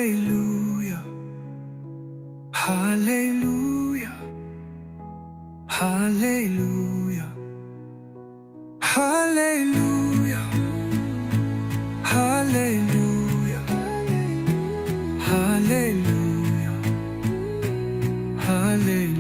Hallelujah, hallelujah, hallelujah, hallelujah, hallelujah, hallelujah, hallelujah.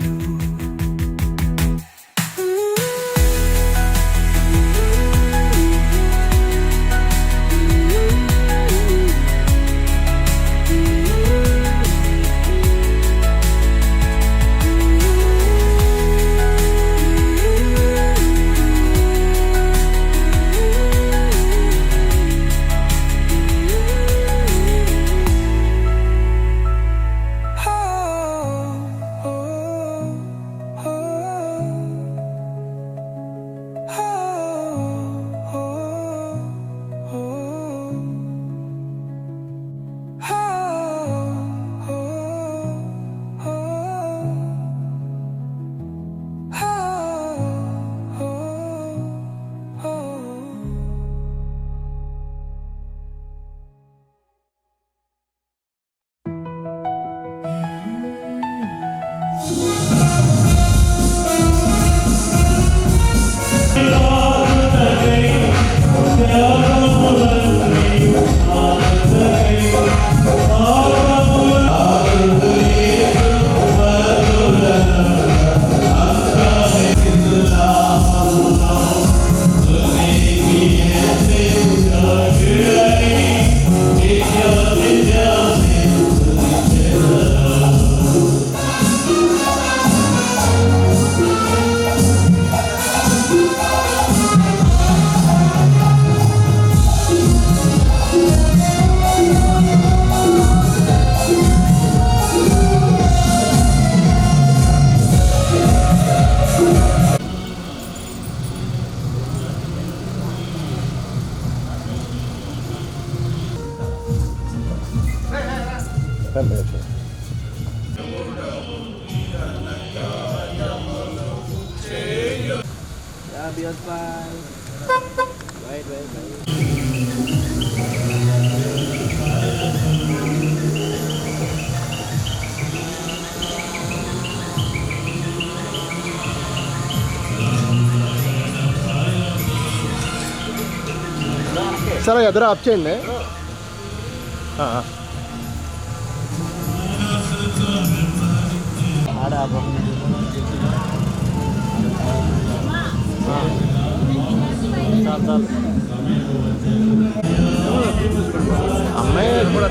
Beyond Five. Wait. సరే ఎదురు ఆప్ చేయండి. అమ్మాయి కూడా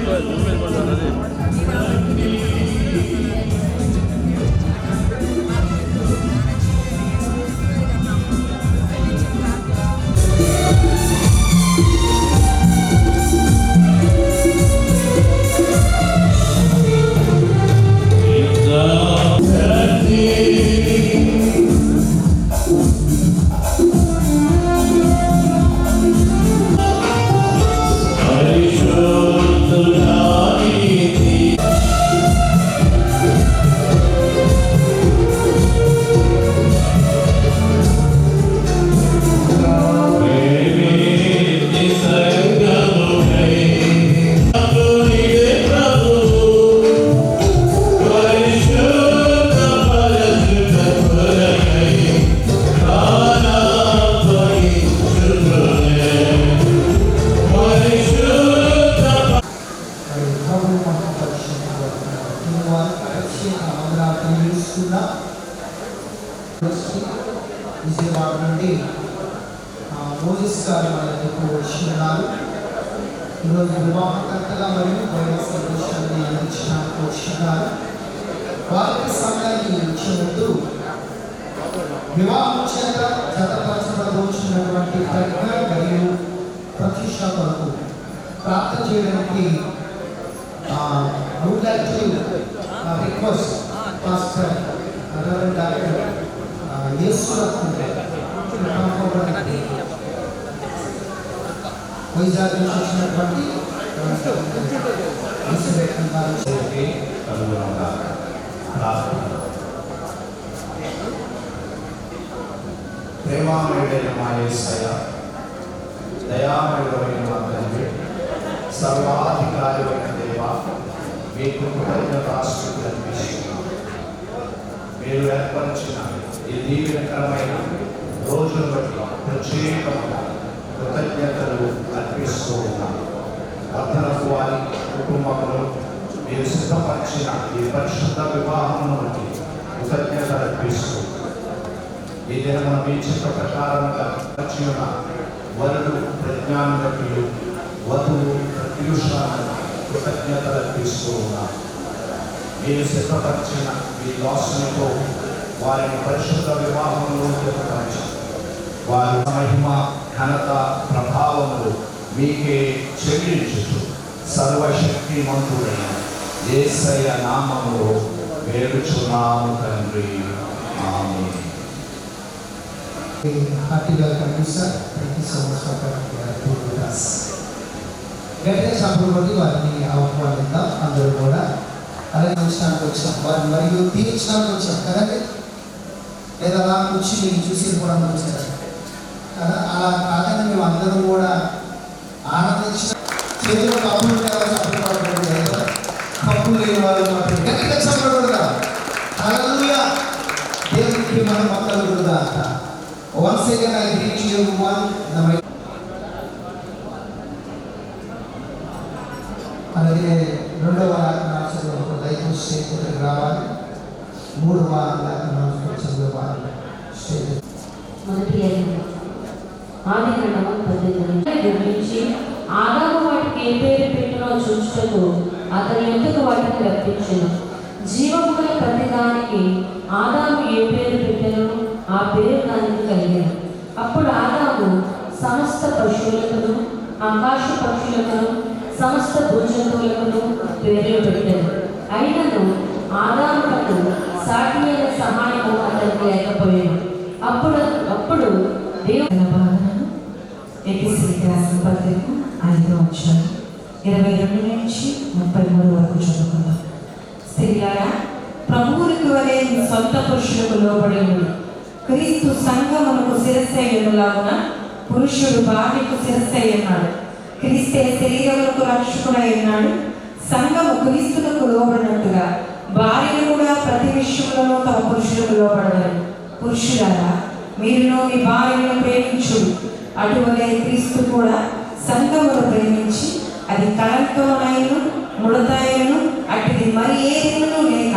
విజయవాడ నుండి మోజెస్ గారు మన దగ్గరకు వచ్చి ఉన్నారు. ఈరోజు వివాహకర్తగా మరియు దైవ సందేశాన్ని అందించడానికి వచ్చినారు. వారికి సమయాన్ని ఇచ్చే ముందు వివాహం చేత జతపరచబడుతున్నటువంటి ప్రజ్ఞ మరియు ప్రతిష్ట కొరకు ప్రార్థన చేయడానికి would like to request Pastor Reverend Dr. Yeshua Vizag నుంచి వచ్చినటువంటి ప్రేమామయుడైన మా యేసయ్య, దయామయుడైన మా తండ్రి, సర్వాధికారి అయిన దేవ, మీకు కృతజ్ఞతాస్తుతులు అర్పిస్తున్నాను. మీరు ఏర్పరిచిన ఈ దీవెనకరమైన రోజును బట్టి ప్రత్యేకమైన కృతజ్ఞతలు అర్పిస్తూ ఉన్నాను. వర్ధనకు వారి కుటుంబంలో మీరు సిద్ధపరిచిన ఈ పరిశుద్ధ వివాహమును బట్టి కృతజ్ఞతలు అర్పిస్తూ ఈ దినమున మీ చిత్త ప్రకారంగా వచ్చిన వరుడు ప్రజ్ఞానులకు వధువు ప్రత్యూషాలను కృతజ్ఞతలు అర్పిస్తూ ఉన్నారు. మీరు సిద్ధపరిచిన మీ దాసునితో వారిని పరిశుద్ధ వివాహంలో జతపరిచి వారి మహిమ ఘనత ప్రభావములు మీకే చెల్లించుచు సర్వశక్తిమంతుడైన యేసయ్య నామములో వేడుచున్నాము తండ్రి. ఆమేన్. Hearty welcome you, sir. Thank you so much for coming here to with us. వెంటనే చప్పటి వారిని ఆహ్వానిద్దాం. అందరూ కూడా అలాగే ఉంచడానికి వచ్చాం, వారిని మరియు తీర్చడానికి వచ్చాం కదండి. లేదా అలా కూర్చి మీకు చూసి వెళ్ళిపోవడానికి వచ్చారు కదా. అలా కాదని మేము అందరం కూడా ఆనందించిన చేతిలో కప్పులు చప్పటి పడకూడదు, కప్పులు లేని వాళ్ళు మాత్రం గట్టిగా చప్పకూడదా. హల్లెలూయా. దేవునికి మనం మొక్కలు కూడా once again I greet you everyone. అలాగే రెండవ ఆరాధన దైవ స్టేజ్ దగ్గరికి రావాలి. మూడవ ఆరాధన చదవాలి స్టేజ్. మొదటి ఆదికాండము 18 గురించి ఆదాము వాటికి ఏ పేరు పెట్టినో చూచుటకు అతని ఎందుకు వాటిని రప్పించెను. జీవము గల ప్రతిదానికి ఆదాము ఏ పేరు పెట్టెనో ఆ పేరు దానికి కలిగేది. అప్పుడు ఆదాము సమస్త పశువులకును ఆకాశ పక్షులకును సమస్త భూజంతువులకును పేర్లు పెట్టెను. అయినను ఆదాములకు సాటి అయిన సహాయము అతనికి లేకపోయాను. అప్పుడు దేవుని బాధను ఎపిసికి రాసిన పత్రిక 5వ అధ్యాయం 22 నుంచి 33 వరకు చదువుకుందాం. స్త్రీలారా, ప్రభువునికి వలె మీ సొంత పురుషులకు లోబడి ఉంది. క్రీస్తు సంఘమునకు శిరస్సై ఉన్నలాగున పురుషుడు భార్యకు శిరస్సై ఉన్నాడు. క్రీస్తే శరీరములకు రక్షకుడై ఉన్నాడు. సంఘము క్రీస్తులకు లోబడినట్టుగా భార్యను కూడా ప్రతి విషయంలో తమ పురుషులకు లోబడవాలి. పురుషులారా, మీరును మీ భార్యను ప్రేమించుడు. అటువలే క్రీస్తు కూడా సంఘమును ప్రేమించి అది కళంకమునైనను ముడతైనను అటుది మరి ఏదైనా లేక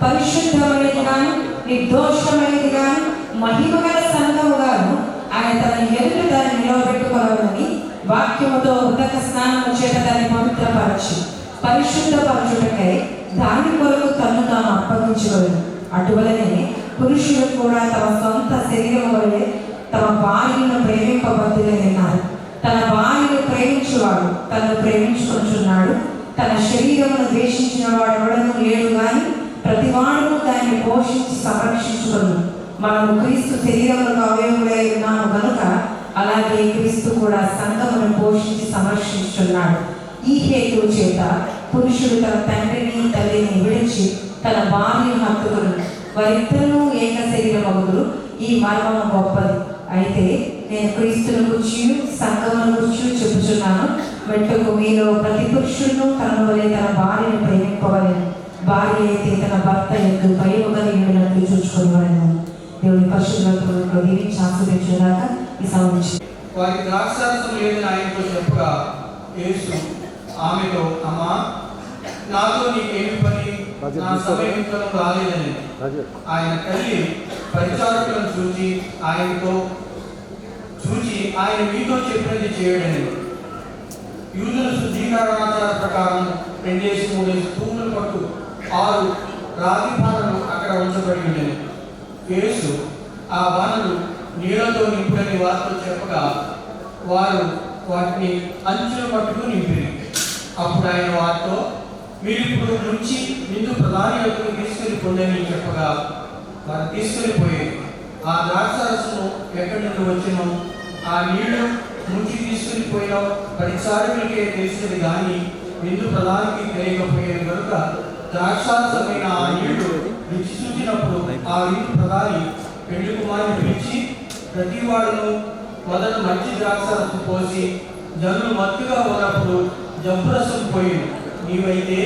పరిశుద్ధమైనది గాను నిర్దోషమైనది గాను మహిమగల సంఘముగాను ఆయన తన ఎదుట దాన్ని నిలవబెట్టుకోవాలని వాక్యముతో ఉదక స్నానము చేత దాన్ని పవిత్రపరచి పరిశుద్ధపరచుటకై దాని కొరకు తను తాను అప్పగించగలరు. అటువలనే పురుషులు కూడా తమ సొంత శరీరం వలె తమ భార్యను ప్రేమింపబద్దులై ఉన్నారు. తన భార్యను ప్రేమించువాడు తనను ప్రేమించుకుంటున్నాడు. తన శరీరమును ద్వేషించిన వాడు ఎవడనూ లేడు గాని ప్రతివాడును దాన్ని పోషించి సంరక్షించుకును. మనము క్రీస్తు శరీరములకు అవయవులై ఉన్నాము కనుక అలాగే క్రీస్తు కూడా సంఘమును పోషించి సంరక్షించున్నాడు. ఈ హేతువు చేత పురుషుడు తన తండ్రిని తల్లిని విడిచి తన భార్యను హత్తుకును. వారిద్దరూ ఏక శరీరమగుదురు. ఈ మర్మము గొప్పది. అయితే నేను క్రీస్తును గురించి సంఘమును గురించి చెప్పుచున్నాను. మెట్టుకు మీలో ప్రతి పురుషుడు తన వలె తన భార్యను ప్రేమింపవలెను. భార్య అయితే తన భర్త యొక్క భయముగలిగినట్లు చూచుకోవాలను. దేవుని పరిశుద్ధతలో దీవించి ఆశీర్వదించుగాక. ఈ సమయం వారికి ద్రాక్షారసం లేదని ఆయనతో చెప్పగా యేసు ఆమెతో, అమ్మా, నాతో నీకేమి పని, నా సమయం రాలేదని. ఆయన తల్లి పరిచారకులను చూచి ఆయన మీతో చెప్పినది చేయడని. యూదుల శుద్ధీకరణాచార ప్రకారం 2-3 తూముల పట్టు 6 రాగి బాణలు అక్కడ ఉంచబడి ఉండేవి. యేసు ఆ బాణలు నీళ్లతో నింపుడని వారితో చెప్పగా వారు వాటిని అంచుల పట్టుకు నింపిరి. అప్పుడు ఆయన వారితో, మీరు ఇప్పుడు నుంచి నిండు ప్రధాని యొక్క తీసుకొని పొందని చెప్పగా వారు తీసుకొని పోయేది. ఆ ద్రాక్షరసము ఎక్కడి నుండి వచ్చినో ఆ నీళ్లు ముంచి తీసుకుని పోయినా పరిచారకులకే తెలిసినది కానీ విందు ప్రధానికి తెలియకపోయేది కనుక ద్రాక్షారసమైన ఆ నీళ్లు రుచి చూచినప్పుడు ఆ విందు ప్రధాని పెళ్లి కుమారుని పిలిచి ప్రతి వాడును మొదట మంచి ద్రాక్షారసం పోసి జనులు మత్తుగా ఉన్నప్పుడు జబ్బు రసం పోయింది. నీవైతే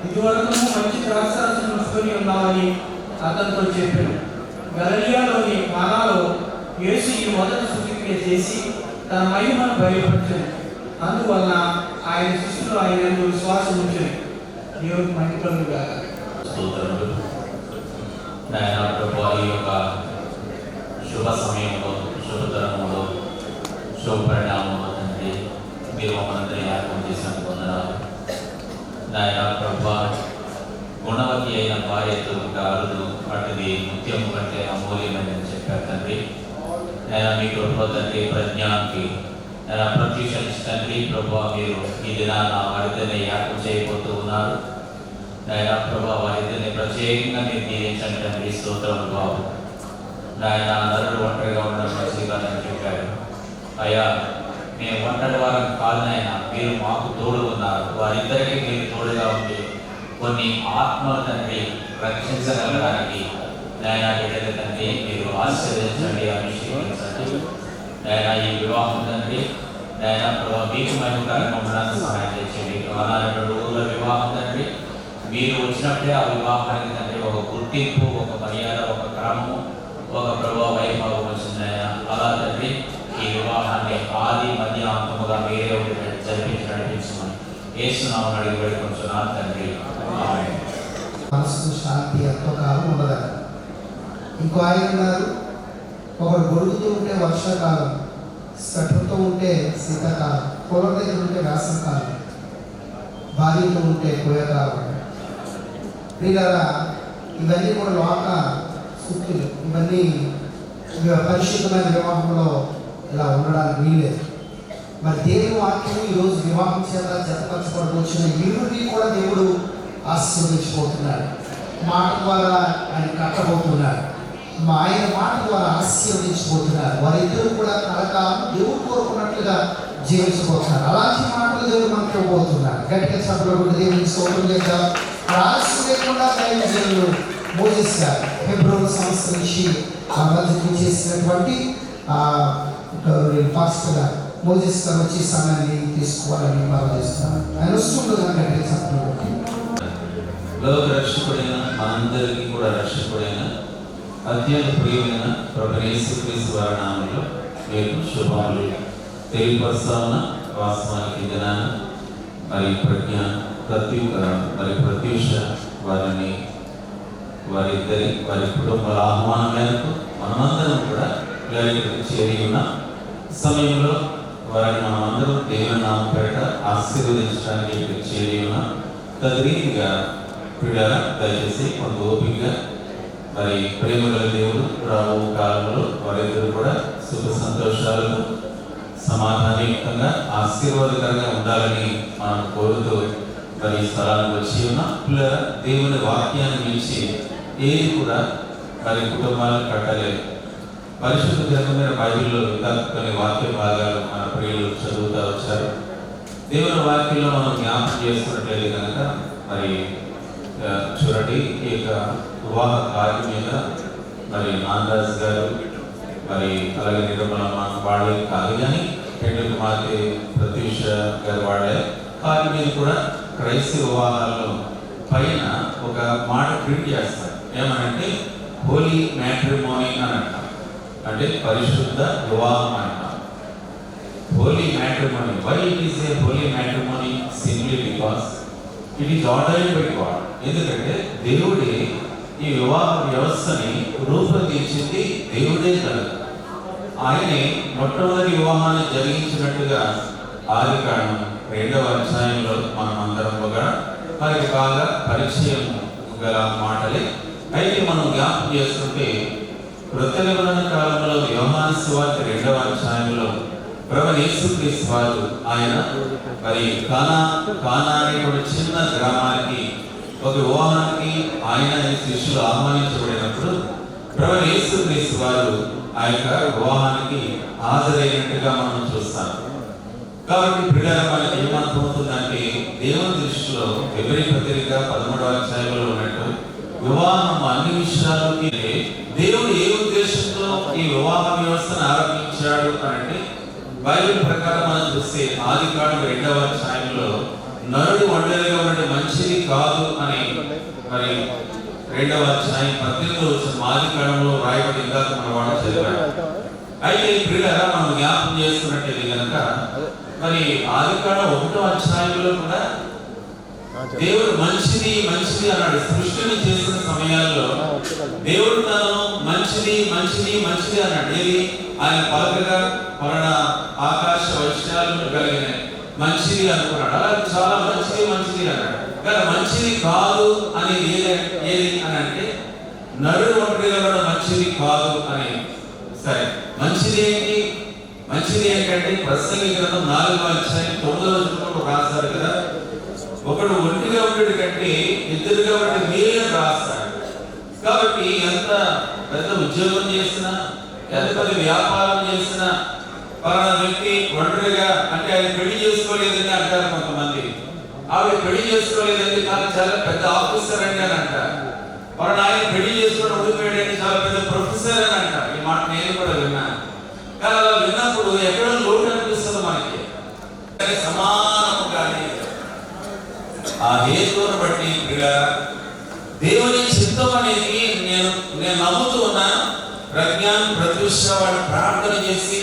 ఇదివరకు మంచి ద్రాక్షరసం ఉంచుకొని ఉన్నామని అతనితో చెప్పాను. గలిలయలోని కానాలో యేసు ఈ మొదటి సూచక్రియ చేసి తన మహిమను బయలుపరిచాడు. అందువలన ఆయన శిష్యులు ఆయన యందు విశ్వాసం ఉంచారు. దేవునికి మహిమ కలుగుగాక. స్తోత్రములు. నాయన ప్రభువా, ఈ యొక్క శుభ సమయంలో, శుభతరంలో, శుభ పరిణామంలో తండ్రి మీరు మమ్మల్ని జ్ఞాపకం చేసినందుకు వందనాలు. నాయన ప్రభువా, గుణవతి అయిన భార్యతో అరుదు అటుది ముత్యము కంటే అమూల్యమైనని చెప్పారు తండ్రి. నేను మీ కృపలో తండ్రి ప్రజ్ఞానికి ప్రత్యూషన్స్ తండ్రి ప్రభువా, మీరు ఈ దినాన వారిద్దరిని జ్ఞాపకం చేయబోతూ ఉన్నారు. నాయన ప్రభా, వారిద్దరిని ప్రత్యేకంగా మీరు దీవించండి తండ్రి. స్తోత్రములు బాబు. నాయన నరుడు ఒంటరిగా ఉండడం మంచిగా అని చెప్పారు. అయ్యా, మేము ఒంటరి వారం కాదు నాయన, మీరు మాకు తోడు ఉన్నారు. వారిద్దరికీ మీరు తోడుగా ఉండి కొన్ని ఆత్మల తండ్రి రక్షించగలడానికి నాయన బిడ్డల తండ్రి మీరు ఆశీర్వదించండి, అభిషేకించండి. నాయన ఈ వివాహం తండ్రి నాయన ప్రభావ మీకు మహిమకరంగా ఉండడానికి సహాయం చేయండి. అనాడు ఊళ్ళ వివాహం తండ్రి మీరు వచ్చినప్పుడే ఆ వివాహానికి తండ్రి ఒక గుర్తింపు, ఒక మర్యాద, ఒక క్రమము, ఒక ప్రభావ వైభవం వచ్చింది నాయన. అలా తండ్రి ఈ వివాహాన్ని ఆది మధ్య అంతముగా మీరే జరిపించి నడిపించమని యేసునామమున అడిగి వేడుకొంచున్నాను తండ్రి. ఆమేన్. మనసుకు శాంతి ఎంతో కాలం ఉండదు. ఇంకో ఆయన ఉన్నారు, ఒకడు గొడుగుతూ ఉంటే వర్షాకాలం, స్వెటర్తో ఉంటే శీతాకాలం, పొలం దగ్గర ఉంటే వేసవికాలం, భార్యతో ఉంటే కోయకాలం. ప్రియులారా, ఇవన్నీ కూడా లోక సూక్తులు. ఇవన్నీ పరిశుద్ధమైన వివాహంలో ఇలా ఉండడానికి వీలేదు. మరి దేవుని వాక్యం ఈరోజు వివాహం చేత జతపరచబడవచ్చిన ఇరుని కూడా దేవుడు ఆశీర్వదించబోతున్నాడు. మాట ద్వారా ఆయన కట్టబోతున్నాడు. ఆయన మాట ద్వారా ఆశీర్వదించబోతున్నారు. వారిద్దరూ కూడా కలకాలం దేవుడు కోరుకున్నట్లుగా జీవించబోతున్నారు. అలాంటి మాటలు దేవుడు మనకి ఇవ్వబోతున్నారు. గట్టిగా చెప్పబడి దేవునికి స్తోత్రం చేద్దాం. ఆలస్యం లేకుండా దైవజనులు మోసెస్ గారు ఫిబ్రవరి సంవత్సరం నుంచి ఆ మధ్య చేసినటువంటి పాస్టర్ గారు మోసెస్ గారు వచ్చి సమయాన్ని తీసుకోవాలని భావిస్తున్నాను. ఆయన వస్తుండగా గట్టిగా చెప్పబడి లోక రక్షకుడైన మనందరికీ కూడా రక్షకుడైన అత్యంత ప్రియమైన ప్రభువైన యేసుక్రీస్తు వారి నామములో మీకు శుభములు తెలియపరుస్తామున. వాస్తవానికి దినాన మరి ప్రజ్ఞ ప్రత్యూష వారిని వారి కుటుంబాల ఆహ్వానం మేరకు మనమందరం కూడా ఇక్కడికి చేరి ఉన్న సమయంలో వారిని మనమందరం దేవుని నామం పేరిట ఆశీర్వదించడానికి ఇక్కడికి చేరి ఉన్న తద్రీతిగా క్రీడల దయచేసి కొంత ఓపికగా మరి ప్రేమ గల దేవుడు రాబో కాలంలో వారిద్దరు కూడా సుఖ సంతోషాలకు సమాధానయుక్తంగా ఆశీర్వాదకరంగా ఉండాలని మనం కోరుతూ మరి ఈ స్థలానికి వచ్చి ఉన్న పిల్లల దేవుని వాక్యాన్ని మించి ఏది కూడా మరి కుటుంబాలను కట్టలేదు. పరిశుద్ధ గ్రంథమైన బైబిల్లో ఇంకా కొన్ని వాక్య భాగాలు మన ప్రియులు చదువుతూ వచ్చారు. దేవుని వాక్యంలో మనం జ్ఞాపకం చేసుకున్నట్లయితే కనుక మరి చూడండి, ఈ యొక్క వివాహ కార్యం మీద మరి నాందాస్ గారు మరి అలాగే నిర్మల వాళ్ళే కాదు కానీ పెండు కుమార్తె ప్రత్యూష గారు వాళ్ళే కార్యం మీద కూడా క్రైస్తవ వివాహాల్లో పైన ఒక మాట ప్రింట్ చేస్తారు. ఏమనంటే హోలీ మ్యాట్రిమోనీ అని అంటాం, అంటే పరిశుద్ధ వివాహం అంటాం. Holy matrimony, why it is a holy matrimony? Simply because it is ordered by God. ఎందుకంటే దేవుడే ఈ వివాహ వ్యవస్థని రూపొందించింది, దేవుడే కనుక ఆయనే మొట్టమొదటి వివాహాన్ని జరిగించినట్టుగా ఆదికాండం 2వ అధ్యాయంలో మనం అందరం కూడా మరి బాగా పరిచయం గల మాటలే. అయితే మనం జ్ఞాపకం చేసుకుంటే కృత నిబంధన కాలంలో యోహాను సువార్త 2వ అధ్యాయంలో ప్రభువైన యేసుక్రీస్తు వారు ఆయన మరి కానా అనేటువంటి చిన్న గ్రామానికి ఒక వివాహానికి ఆయన శిష్యులు ఆహ్వానించబడినప్పుడు ప్రభువైన యేసుక్రీస్తు వారు ఆ యొక్క వివాహానికి హాజరైనట్టుగా మనం చూస్తాం. కాబట్టి ప్రియులారా, మనకి ఏమర్థమవుతుందంటే దేవుని దృష్టిలో ఫిబ్రవరి పత్రిక 13వ అధ్యాయంలో ఉన్నట్టు వివాహం అన్ని విషయాలకి దేవుడు ఏ ఉద్దేశంతో ఈ వివాహ వ్యవస్థను ఆరంభించాడు అంటే బైబిల్ ప్రకారం మనం చూస్తే ఆదికాండం 2వ అధ్యాయంలో నరుడు ఒంటరిగా ఉండడం మంచిది కాదు అధ్యాయం 18వ వచనం ఆది కాండంలో రాయబడి ఇందాక మన వాళ్ళు చదివారు. అయితే ప్రియులారా, మనం జ్ఞాపకం చేసుకున్నట్లయితే కనుక మరి ఆది కాండం 1వ అధ్యాయంలో కూడా దేవుడు మంచిది మంచిది అన్నాడు. సృష్టిని చేసిన సమయాల్లో దేవుడు తను మంచిది మంచిది మంచిది అన్నాడు. ఏది ఆయన పలకగా పలాన ఆకాశ వైశాల్యం కలిగినాయి, మంచిది అనుకున్నాడు. అలాగే చాలా మంచిది మంచిది అన్నాడు. కానీ మంచిది కాదు అనేది ఏది అని అంటే నడు ఒంటరిగా కూడా మంచిది కాదు అని. సరే, మంచిది ఏంటి? మంచిది ఏంటంటే ప్రసంగి గ్రంథం 4వ అధ్యాయం 9వ వచనంలో రాశారు కదా, ఒకడు ఒంటిగా ఉండేది కంటే ఇద్దరుగా ఉంటే మేలు రాస్తాడు. కాబట్టి ఎంత పెద్ద ఉద్యోగం చేసినా, ఎంత పెద్ద వ్యాపారం చేసినా, పలానా వ్యక్తి ఒంటరిగా అంటే ఆయన పెళ్లి చేసుకోలేదని అంటారు కొంతమంది. ఆవిడ పెళ్లి చేసుకోలేదండి కానీ చాలా పెద్ద ఆఫీసర్ అండి అని అంటారు. పలానా ఆయన పెళ్లి చేసుకుని ఉండిపోయాడని చాలా పెద్ద ప్రొఫెసర్ అని అంటారు. ఈ మాట నేను కూడా విన్నాను. కానీ అలా విన్నప్పుడు ఎక్కడో లోటు అనిపిస్తుంది మనకి. సమానముగానే ఆ హేతువును బట్టి దేవుని చిత్తం అనేది నేను నమ్ముతూ ఉన్నాను. ప్రజ్ఞానం ప్రత్యూష వాళ్ళు ప్రార్థన చేసి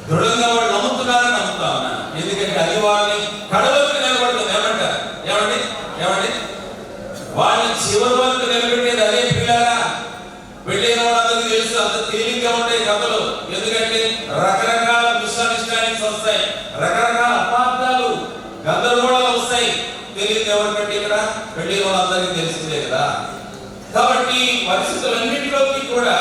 దృఢంగా వాళ్ళు నమ్ముతున్నారని నమ్ముతా ఉన్నాను. ఎందుకంటే అది వాళ్ళని కడవరకు నిలబడుతుంది. ఏమంటారు? ఏమండి వాళ్ళని చివరి వరకు నిలబెట్టేది అదే. పిల్లరా, వెళ్ళిన వాళ్ళందరికీ తెలుసు, అంత తేలిగ్గా ఉంటాయి కథలు. ఎందుకంటే రకరకాల మిస్అండర్స్టాండింగ్స్ వస్తాయి, రకరకాల అపార్థాలు గందరగోళాలు వస్తాయి. తెలియదు ఎవరికంటే ఇక్కడ వెళ్ళిన వాళ్ళందరికీ తెలిసిందే కదా. కాబట్టి పరిస్థితులన్నింటిలోకి కూడా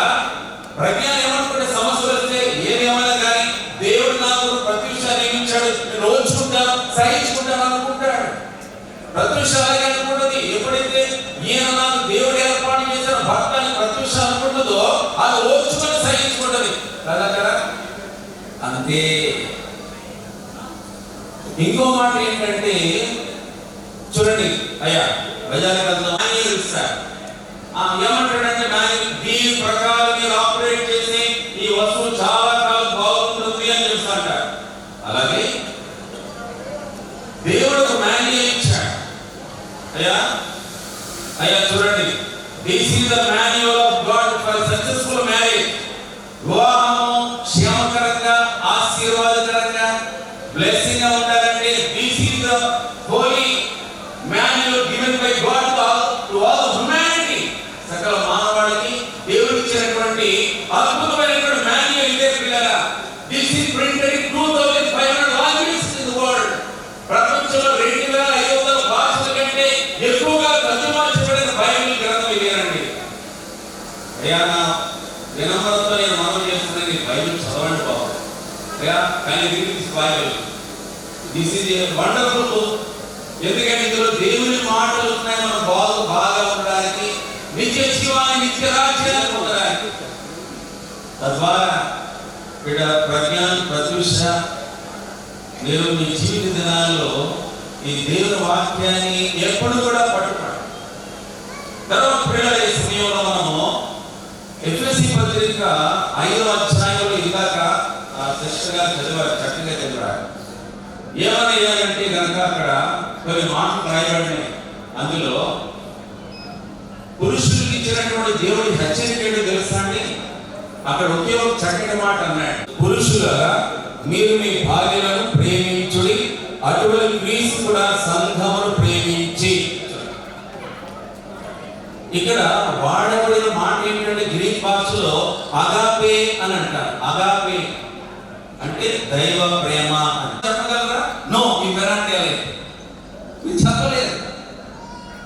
ప్రజ్ఞానం ఏమనుకుంటే సమస్యలు వస్తే ఏదేమైనా కానీ దేవుడు నాకు ప్రత్యూష నియమించాడు, రోజుకుంటాను సహించుకుంటాను అనుకుంటాడు. ప్రత్యూష అలాగే అనుకుంటుంది. ఎప్పుడైతే ఈయన నాకు దేవుడు ఏర్పాటు చేసిన భర్త అని ప్రత్యూష అనుకుంటుందో అది రోజుకొని సహించుకుంటుంది కదా. అంతే. ఇంకో మాట ఏంటంటే చూడండి, అయ్యా ఏమంటాడంటే దీని ప్రకారం మీరు ఆపరేట్ చేసి ఈ వస్తువు చాలా కాలం బాగుంటుంది అని చెప్తాడు. అలాగే దేవుడు ఒక మాన్యువల్ ఇచ్చాడు. అయ్యా చూడండి, this is the manual of God for successful marriage. వివాహము క్షేమకరంగా ఆశీర్వాదకరంగా బ్లెస్సింగ్ గా ఉండాలంటే this is the holy manual given by God to all humanity. సకల మానవాళికి దేవుడు ఇచ్చినటువంటి అద్భుతమైనటువంటి మాన్యువల్ ఇదే పిల్లరా. This is printed in 2500 languages in the world. ప్రపంచంలో 2500 భాషల కంటే ఎక్కువగా తర్జుమాచబడిన బైబిల్ గ్రంథం ఇదేనండి. అయ్యా, వినమ్రతతో నేను మనవి చేస్తున్నాను, ఈ బైబిల్ చదవండి బాబు. అయ్యా, కానీ this Bible, this is a wonderful book. ఎందుకంటే ఇందులో దేవుని మాటలు ఉన్నాయి. మనం బాగా ఉండడానికి, నిత్య జీవాన్ని నిత్య రాజ్యాన్ని పొందడానికి. తద్వారా ప్రజ్ఞానం ప్రత్యూష మీరు మీ జీవిత దినాల్లో ఈ దేవుని వాక్యాన్ని ఎప్పుడు కూడా పట్టుకోండి. తర్వాత పిల్లల ఈ సమయంలో మనము ఎఫెసీ పత్రిక 5వ అధ్యాయంలో ఇందాక సిస్టర్ గారు చదివారు, చక్కగా చదివారు. ఏమన్నాయంటే కనుక అక్కడ కొన్ని మాటలు రాయబడినాయి. అందులో పురుషులకి ఇచ్చినటువంటి దేవుడి హెచ్చరిక ఏంటో తెలుసా అండి? అక్కడ ఒకే ఒక చక్కటి మాట అన్నాడు, పురుషులారా మీరు మీ భార్యలను ప్రేమించుడి, అటువంటి క్రీస్తు కూడా సంఘమును ప్రేమించి. ఇక్కడ వాడబడిన మాట ఏంటంటే గ్రీక్ భాషలో అగాపే అని అంటారు. అగాపే అంటే దైవ ప్రేమ అని చెప్పగలరా? నో, ఈ మెరాంటి మీరు చెప్పలేదు.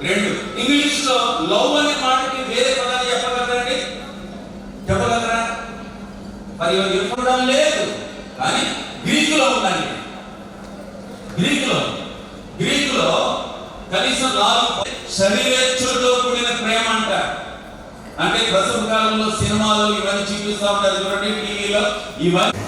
రెండు, ఇంగ్లీష్ లో లవ్ అనే మాటకి వేరే పదాన్ని చెప్పగలరండి? చెప్పగలరా? మరి చెప్పడం లేదు, కానీ గ్రీకులో ఉందండి. గ్రీకులో కనీసం 4 శరీరేచ్ఛలతో కూడిన ప్రేమ అంటారు. అంటే ప్రస్తుత కాలంలో సినిమాలు ఇవన్నీ చూపిస్తూ ఉంటారు చూడండి, టీవీలో ఇవన్నీ.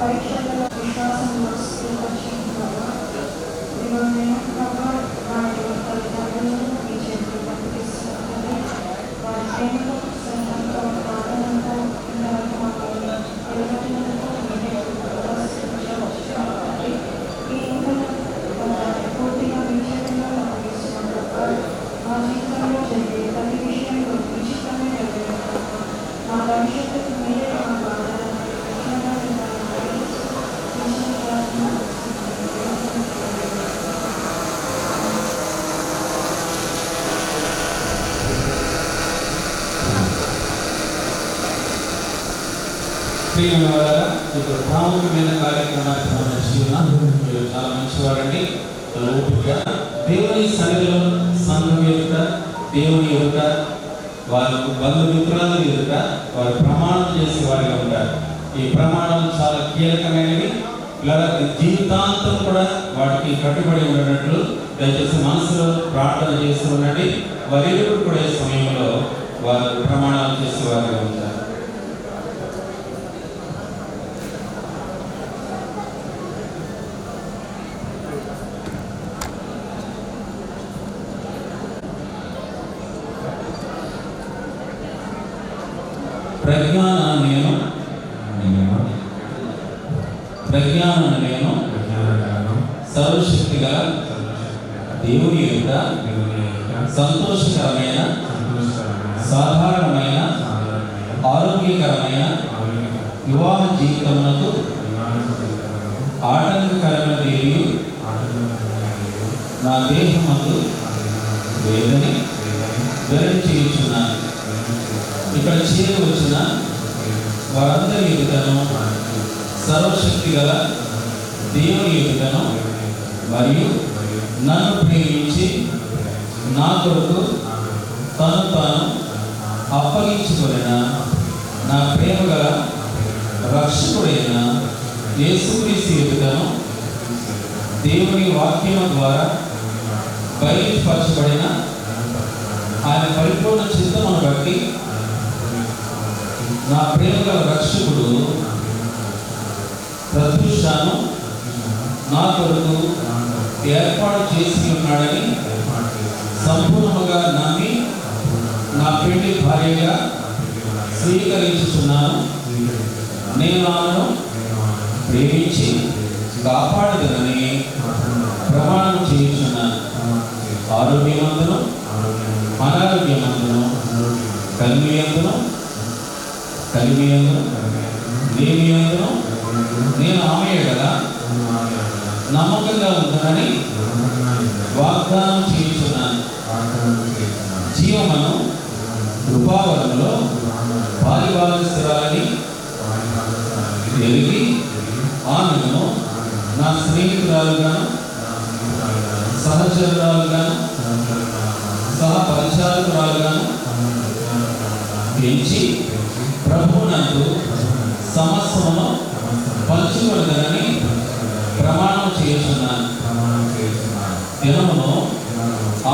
పరీక్షలలో విశ్వాసం స్థిరపరిచినారు. ఇదిగో నేను ప్రభు వారి తల్లిదండ్రులను మీ చేతులు పంపిస్తున్నాను. వారి ప్రేమతో స్నేహంతో ఆనందంతో ఇంతవరకు మాకు నిలబడినందుకు మీరే కృతజ్ఞతలు. ఈ ఇంకను పూర్తిగా మీ చేతుల్లో అప్పగిస్తున్నాను. మా జీవితంలో జరిగే ప్రతి విషయంలో నిశ్చితంగా నెరవేరుతాను. మా భవిష్యత్తుకు మీరే మాకు ఆధారం. ప్రియమైన వారా, ఇప్పుడు ప్రాముఖ్యమైన కార్యక్రమానికి మనం వచ్చి ఉన్నాం. మీరు చాలా మంచివారండి, చాలా ఓపిక. దేవుని సన్నిధిలో సంఘం ఎదుట, దేవుని ఎదుట, వారి బంధుమిత్రులందరి ఎదుట వారు ప్రమాణం చేసే వారిగా ఉంటారు. ఈ ప్రమాణం చాలా కీలకమైనవి. ఇలా జీవితాంతం కూడా వాటికి కట్టుబడి ఉన్నట్లు దయచేసి మనసులో ప్రార్థన చేస్తూ ఉండండి. వారిరువురు కూడా ఈ సమయంలో వారు ప్రమాణాలు చేసే వారిగా ఉంటారు. ప్రజ్ఞానం నేను సర్వశక్తి గల దేవుని యొక్క సంతోషకరమైన సాధారణమైన ఆరోగ్యకరమైన వివాహ జీవితమునకు ఆటంకకరమైనది నా దేహమందు లేదని వెల్లడి చేయుచున్నాను. ఇక్కడ చేరి వచ్చిన వారందరి ఎదుటను సర్వశక్తి గల దేవుని ఎదుటను మరియు నన్ను ప్రేమించి నా కొరకు తను తాను అప్పగించుకొనిన నా ప్రేమ గల రక్షకుడైన యేసుక్రీస్తు ఎదుటను దేవుని వాక్యం ద్వారా బయలుపరచబడిన ఆయన పరిపూర్ణ చిత్తమును బట్టి నా ప్రేమ గల రక్షకుడు ప్రతిష్ఠను నా కొరకు ఏర్పాటు చేసి ఉన్నాడని సంపూర్ణముగా నమ్మి నా పెళ్లి భార్యగా స్వీకరించుచున్నాను. నేను ఆమెను ప్రేమించి కాపాడదనని ప్రమాణం చేయుచున్నాను. ఆరోగ్యమందును అనారోగ్యమందును కలిమియందును లేమియందును నేను ఆమె కదా నమ్మకంగా ఉంటుందని వాగ్దానం చేయుచున్నాను. జీవమును కృపావరంలో పాలిభాగస్థురాలని ఎరిగి ఆమెను నా స్నేహితురాలుగాను సహచరురాలుగాను సహపరిచారకురాలుగాను పెంచి ప్రభువునందు సమస్తమును పంచుకొనదనని ప్రమాణం చేయుచున్నాను. దినమును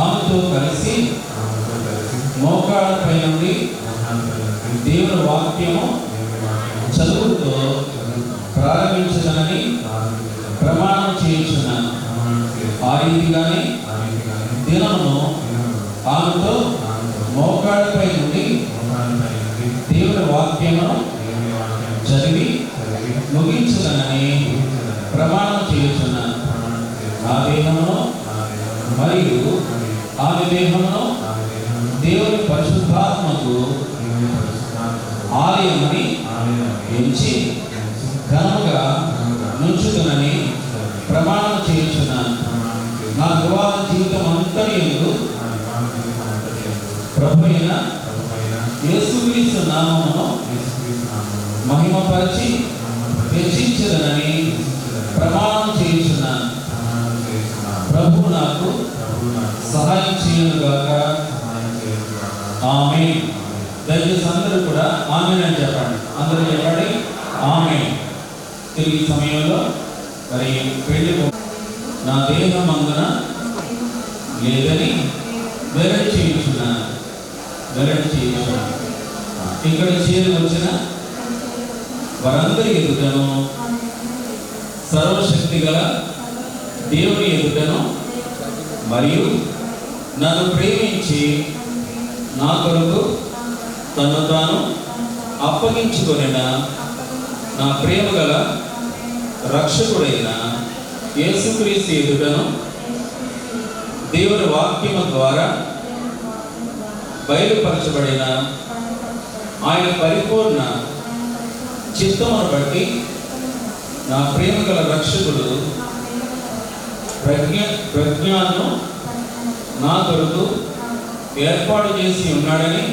ఆమెతో కలిసి మోకాళ్ళపై నుండి దేవుని వాక్యము చదువుతో ప్రారంభించదనని ప్రమాణం చేయుచున్నాను. ఆ రీతిగానే దినమును ఆమెతో మోకాళ్ళపై నుండి దేవుని వాక్యమును చదివి ముగించదనని ప్రమాణం చేయుచున్నాను. ఆ దేహమును మరియు ఆమె దేహమును దేవుని పరిశుద్ధాత్మకు ఆలయమని ఎంచి ఘనముగా నుంచుదనని ప్రమాణం చేయుచున్నాను. నా వివాహ జీవితం అంతటి యందు ప్రభువైన యేసుక్రీస్తు నామమును మహిమపరిచి హెచ్చించదనని ప్రమాణం చేయుచున్నాను. ప్రభువు నాకు సహాయం చేయనుగాక. ఆమేన్. దయచేసి అందరూ కూడా ఆమేన్ అని చెప్పండి. అందరూ చెప్పండి ఆమేన్. తిరిగి సమయంలో మరి పెళ్లి నా దేహమందున లేదని వెల్లడి చేయుచున్నాను. ఇక్కడ చేరి వచ్చిన వారందరి ఎదుటను సర్వశక్తి గల దేవుని ఎదుటను మరియు నన్ను ప్రేమించి నా కొరకు తను తాను అప్పగించుకొనిన నా ప్రేమ గల రక్షకుడైన యేసుక్రీస్తు ఎదుటను దేవుని వాక్యము ద్వారా బయలుపరచబడిన ఆయన పరిపూర్ణ చిత్తమును బట్టి నా ప్రేమ గల రక్షకుడు ప్రజ్ఞాను నా కొరకు ఏర్పాటు చేసి ఉన్నాడని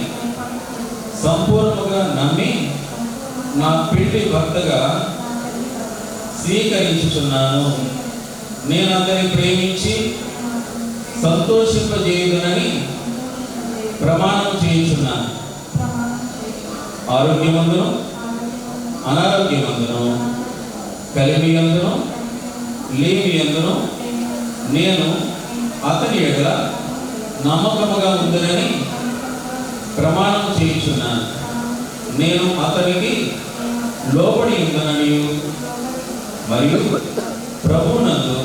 సంపూర్ణముగా నమ్మి నా పెళ్లి భర్తగా స్వీకరించుచున్నాను. నేను అందరిని ప్రేమించి సంతోషింపజేయుదునని ప్రమాణం చేయుచున్నాను. ఆరోగ్యమందును అనారోగ్యమందును కలిమియందును లేమియందును నేను అతని ఎడల నమ్మకముగా ఉందనని ప్రమాణం చేయుచున్నాను. నేను అతనికి లోబడి ఉందనని మరియు ప్రభువునందు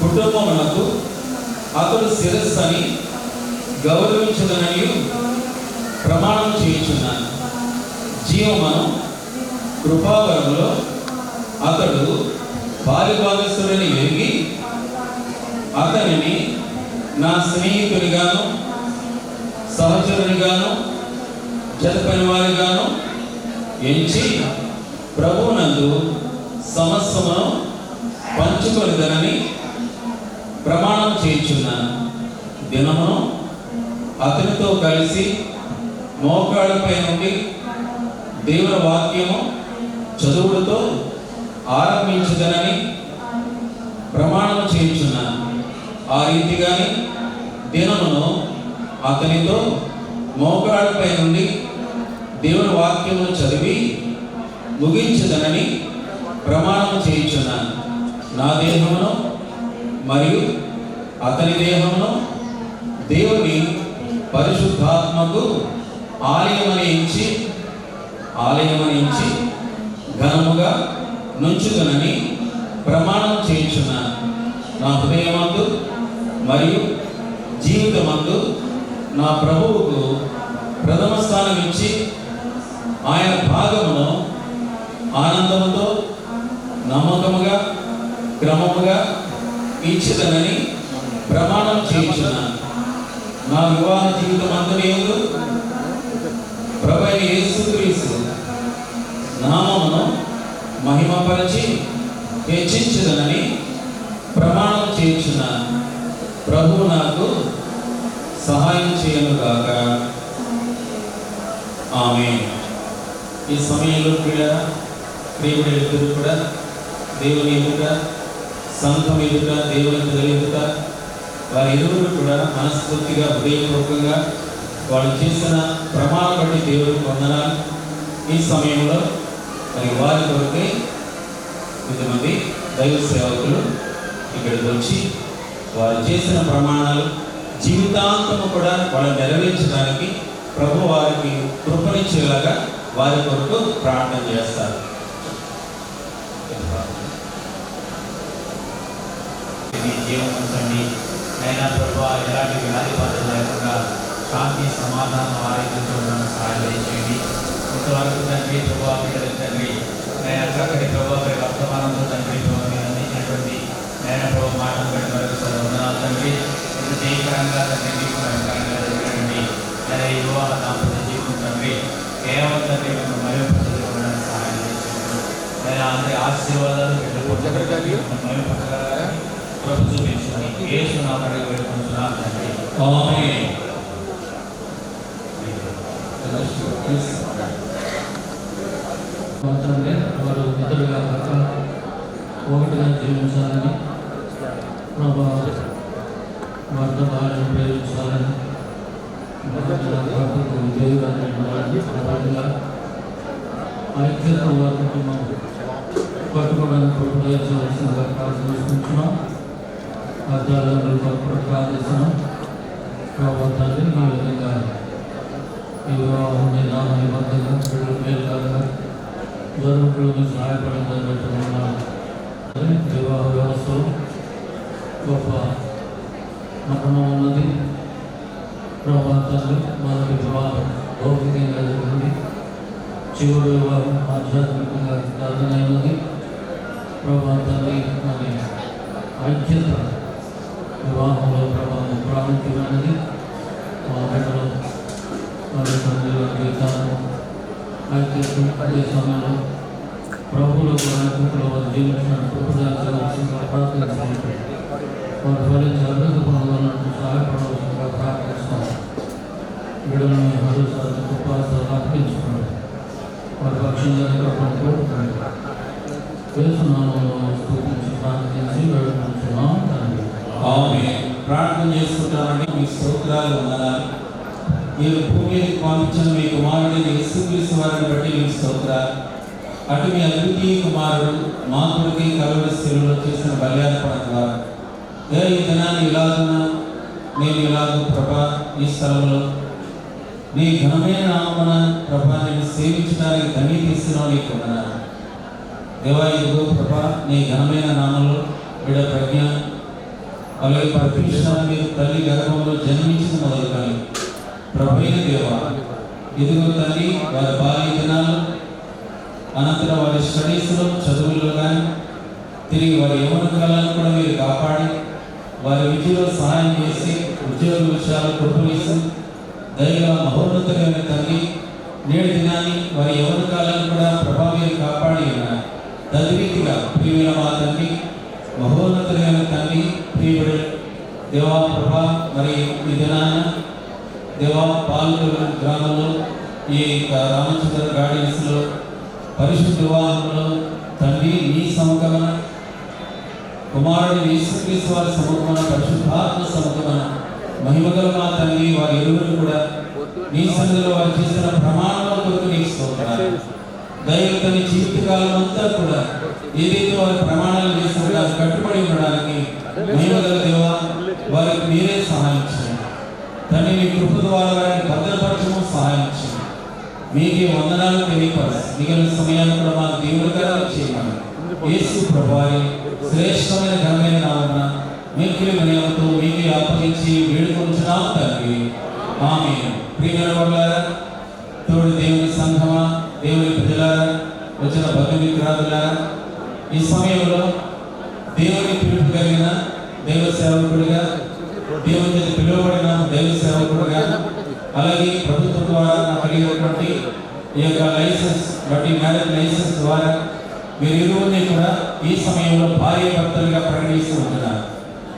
కుటుంబమునకు అతడు శిరస్సు అని గౌరవించదనని ప్రమాణం చేయుచున్నాను. జీవమను కృపావరములో అతడు పాలిభాగస్తుడని ఎరిగి అతనిని నా స్నేహితునిగాను సహచరునిగాను జతపనివారిగాను ఎంచి ప్రభువునందు సమస్తమును పంచుకొనిదనని ప్రమాణం చేయుచున్నాను. దినమును అతనితో కలిసి మోకాళ్ళపై నుండి దేవుని వాక్యము చదువులతో ఆరంభించదనని ప్రమాణం చేయుచున్నాను. ఆ రీతిగానే దినమును అతనితో మోకాళ్ళపై నుండి దేవుని వాక్యమును చదివి ముగించదనని ప్రమాణం చేయుచున్నాను. నా దేహమును మరియు అతని దేహమును దేవుని పరిశుద్ధాత్మకు ఆలయమని ఎంచి ఘనముగా నుంచుదనని ప్రమాణం చేయుచున్నాను. నా హృదయమందు మరియు జీవితమందు నా ప్రభువుకు ప్రథమ స్థానం ఇచ్చి ఆయన భాగమును ఆనందముతో నమ్మకముగా క్రమముగా ఇచ్చిదనని ప్రమాణం చేయుచున్నాను. నా వివాహ జీవితం అంతనేందు ప్రభువైన యేసుక్రీస్తు నామమును మహిమపరచి హెచ్చించదనని ప్రమాణం చేయుచున్నాను. ప్రభువు నాకు సహాయం చేయనుగాక. ఆమేన్. ఈ సమయంలో ప్రియుడు ఎదుట కూడా దేవుని ఎదుట సంఘం ఎదుట దేవుని ప్రజల ఎదుట వారి ఎదురు కూడా మనస్ఫూర్తిగా హృదయపూర్వకంగా వాళ్ళు చేసిన ప్రమాణం బట్టి దేవుడికి వందనాలు. ఈ సమయంలో మరి వారి కొరకే కొంతమంది దైవ సేవకులు ఇక్కడికి వచ్చి వారు చేసిన ప్రమాణాలు జీవితాంతము కూడా వాళ్ళు నెరవేర్చడానికి ప్రభు వారికి కృపనిచ్చేలాగా వారి కొరకు ప్రార్థన చేస్తారు. జీవనండి అయినా ప్రభు ఎలాంటి వ్యాధి బాధలు లేకుండా శాంతి సమాధానం ఆరోగ్యంతో సహాయం చేయండి. ఇంతవరకు తండ్రి ప్రభావ బిడ్డలు తండ్రి నేను చక్కటి ప్రభావ వర్తమానంతో తండ్రి ప్రభావం అందించినటువంటి నేను ప్రభావ మాటలు బట్టి మరొకసారి వందనాలు తండ్రి. ఇంత జయకరంగా తండ్రి మీకు భయంకరంగా జరిగినటువంటి నేను ఈ వివాహ దాంపత్య జీవితం తండ్రి కేవలం తండ్రి మేము మరింపడానికి సహాయం చేస్తున్నాను. నేను అందరి ఆశీర్వాదాలు మరింపగలని ప్రభు చూపించుకొని యేసు నామములో వేడుకుంటున్నాను తండ్రి. ఆమేన్. వారు ఇతరులుగా ఒకటిగా జీవించాలని ప్రభావ వారితో బాగా ఉపయోగించాలని ఐక్యత వారి కుటుంబం పట్టుకోవడానికి ప్రయత్నించవలసిందిగా ప్రార్థిస్తున్నాం. అర్థాలను ప్రార్థిస్తున్నాం. ప్రభుత్వాన్ని ఈ విధంగా ఈ వివాహం నిబంధనగా పిల్లలు మేలుగా జరుగుతులకు సహాయపడదని తండ్రి వివాహ వ్యవస్థలో గొప్ప మరణం ఉన్నది. ప్రభా తండ్రి మొదటి వివాహం భౌతికంగా జరిగింది, చివరి వివాహం ఆధ్యాత్మికంగా సాధనైనది. ప్రభా తండ్రి మరి ఐక్యత వివాహంలో ప్రభావం ప్రాముఖ్యమైనది. మా బిడ్డలో మరి తండ్రి వారి తాను ఐక్యత అదే సమయంలో ప్రభువులో కూడా ఐక్యతలో వారు జీవించినట్టు ప్రజాసేవగా ప్రార్థించినట్టు వారు ఫలించి అభివృద్ధి పొందాలన్నట్టు సహాయపడవలసిందిగా ప్రార్థిస్తాం. బిడ్డలను మరోసారి ఉపవాసాలు అర్పించుకోండి. వారి పక్షంగా కోరుకోండి. వేసునామంలో స్తుతించి ప్రార్థించి వేడుకుంటున్నాం తండ్రి. ఆమేన్. ప్రార్థన చేసుకుంటామండి. మీ స్తోత్రాలు వందనాలు. మీరు భూమికి పంపించిన మీ కుమారుడిని యేసుక్రీస్తు వారిని బట్టి మీ స్తోత్రాలు. అటు మీ అద్వితీయ కుమారుడు మా కొడుకు కలువరి శిలువలో చేసిన బలియార్పణ ద్వారా ఈ దినాన్ని ఇలాగున నేను ఇలాగూ ప్రభా ఈ స్థలంలో నీ ఘనమైన నామమున ప్రభా నేను సేవించడానికి ధన్య తీసిన నీకు వందనాలు. దేవా ఇదిగో ప్రభా నీ ఘనమైన నామంలో బిడ్డ ప్రజ్ఞ అలాగే ప్రతిష్ట మీరు తల్లి గర్భంలో జన్మించిన మొదలు కానీ ప్రభువైన దేవా ఇదిగో తల్లి వారి బాల్య దినాలు అనంతరం వారి స్టడీస్లో చదువుల్లో కానీ తిరిగి వారి యవ్వన కాలాలను కూడా మీరు కాపాడి వారి విద్యలో సహాయం చేసి ఉద్యోగ విషయాలు కృపణిస్తూ దయగా మహోన్నతమైన తల్లి నేటి దినాన్ని వారి యవ్వన కాలాన్ని కూడా ప్రభావం కాపాడి ఉన్నారు. తద్రీతిగా ప్రియుల మా తండ్రి మహోన్నతమైన తండ్రి ప్రియుడు దేవా ప్రభా మరి ఈ దినాన దేవా పాలూరు గ్రామంలో ఈ రామచంద్ర గార్డెన్స్లో పరిశుద్ధ వివాహంలో తండ్రి నీ సముఖమన కుమారుడు యేసుక్రీస్తు వారి సముఖమన పరిశుద్ధాత్మ సముఖమన మహిమగల మా తండ్రి వారి ఇరువురు కూడా నీ సన్నిధిలో వారు చేసిన ప్రమాణాల కొరకు నీకు స్తోత్రాలు. దైవతని జీవితకాలం అంతా కూడా ఏదైతే వారి ప్రమాణాలు చేసిన కట్టుబడి ఉండడానికి మహిమగల దేవా వారికి మీరే సహాయం చేయండి తండ్రి. మీ కృప ద్వారా వారిని భద్రపరచము సహాయం చేయండి. మీకే వందనాలు తెలియపరచు. మిగిలిన సమయాన్ని కూడా మాకు దేవుడికరం చేయమని యేసు ప్రభువారి శ్రేష్టమైన ఘనమైన నామమున మిక్కిలి వినయంతో మీకే అప్పగించి వేడుకొంచున్నాం తండ్రి. ఆమేన్. ప్రియమైన వారులారా, తోడు దేవుని సంఘమా, దేవుని ప్రజలారా, వచ్చిన భక్తి విగ్రహాలులారా, ఈ సమయంలో దేవుని పిలుపు కలిగిన దైవ సేవకుడిగా, దేవుని చేత పిలువబడిన దైవ సేవకుడిగా, అలాగే ప్రభుత్వం ద్వారా కలిగినటువంటి ఈ యొక్క లైసెన్స్ బట్టి మ్యారేజ్ లైసెన్స్ ద్వారా మీరు ఇరువురిని కూడా ఈ సమయంలో భార్య భర్తలుగా ప్రకటిస్తూ ఉంటున్నారు.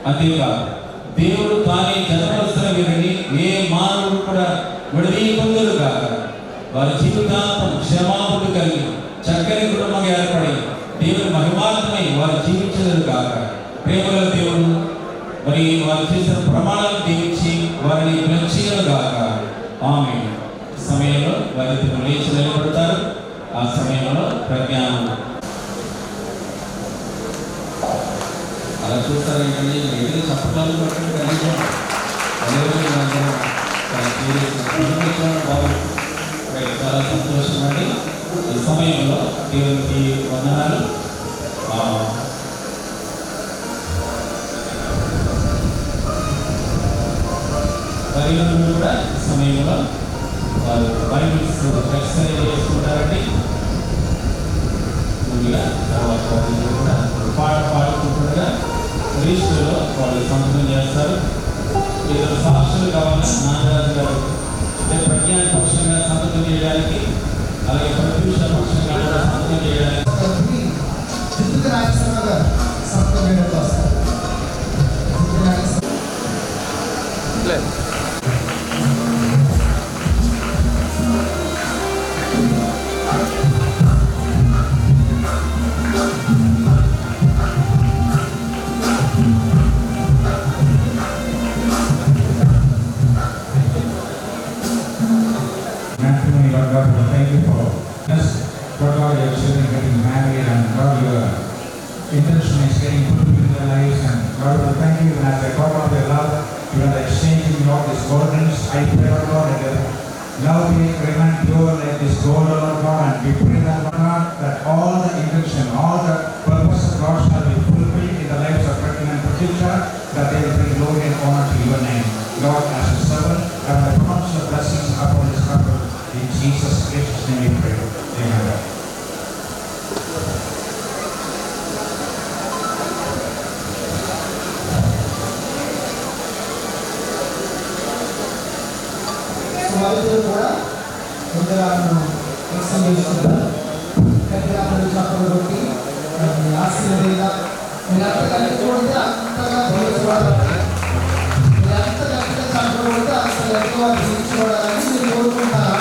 అంతేకాదు దేవుడు తానే జన్మవలసిన వీరిని ఏ మానవుడు కూడా విడదీయకుందరు కాక వారి జీవితాంతం క్షమాపణ కలిగి చక్కని కుటుంబంగా ఏర్పడి దేవుని మహిమార్థమై వారు జీవించలేదు కాక ప్రేమల దేవుడు మరి వారు చేసిన ప్రమాణాలు దీవించి వారిని లక్ష్యాలు కాక ఆమేన్. సమయంలో వారి లేచి నిలబడతారు. ఆ సమయంలో ప్రజ్ఞానం అలా చూస్తారు ఏంటంటే ఏదైనా చెప్పడాలు పట్టండి కనీసం చాలా సంతోషం అండి. ఈ సమయంలో దేవునికి వందనాలు. పరిగణలు కూడా ఈ సమయంలో వారు బైబిల్స్ ఎక్సర్సైజ్ చేసుకుంటారండి. ముందుగా తర్వాత కూడా పాడుకుంటుండగా రిజిస్టర్లో వాళ్ళు సంతకం చేస్తారు. ఏదో సాక్షులు కావాలని నాగరాజు గారు ప్రజ్ఞాన పక్షంగా సంతకం చేయడానికి, అలాగే ప్రతిష్ట పక్షంగా కూడా సంతకం చేయడానికి thank you for just what all your children getting married and what your intention is getting put in their lives, and Lord, we thank you that the God of your love, you are exchanging all these burdens. I pray, Lord, that your love will remain pure like this gold, Lord God, and we pray that, Lord God, that all the intention, all the purpose of God shall be బాధితులు కూడా ముందుగాను వ్యక్తం చేస్తున్నారు. గట్టిగా చప్పలు కొట్టి ఆశీర్వేద మీరు అంత కలిసి కొడితే అంతగా తీర్చుకోవాలి. మీరు అంత గట్టిగా చప్పలు కొడితే అంత గట్టిగా తీర్చుకోవాలని మీరు కోరుకుంటారు.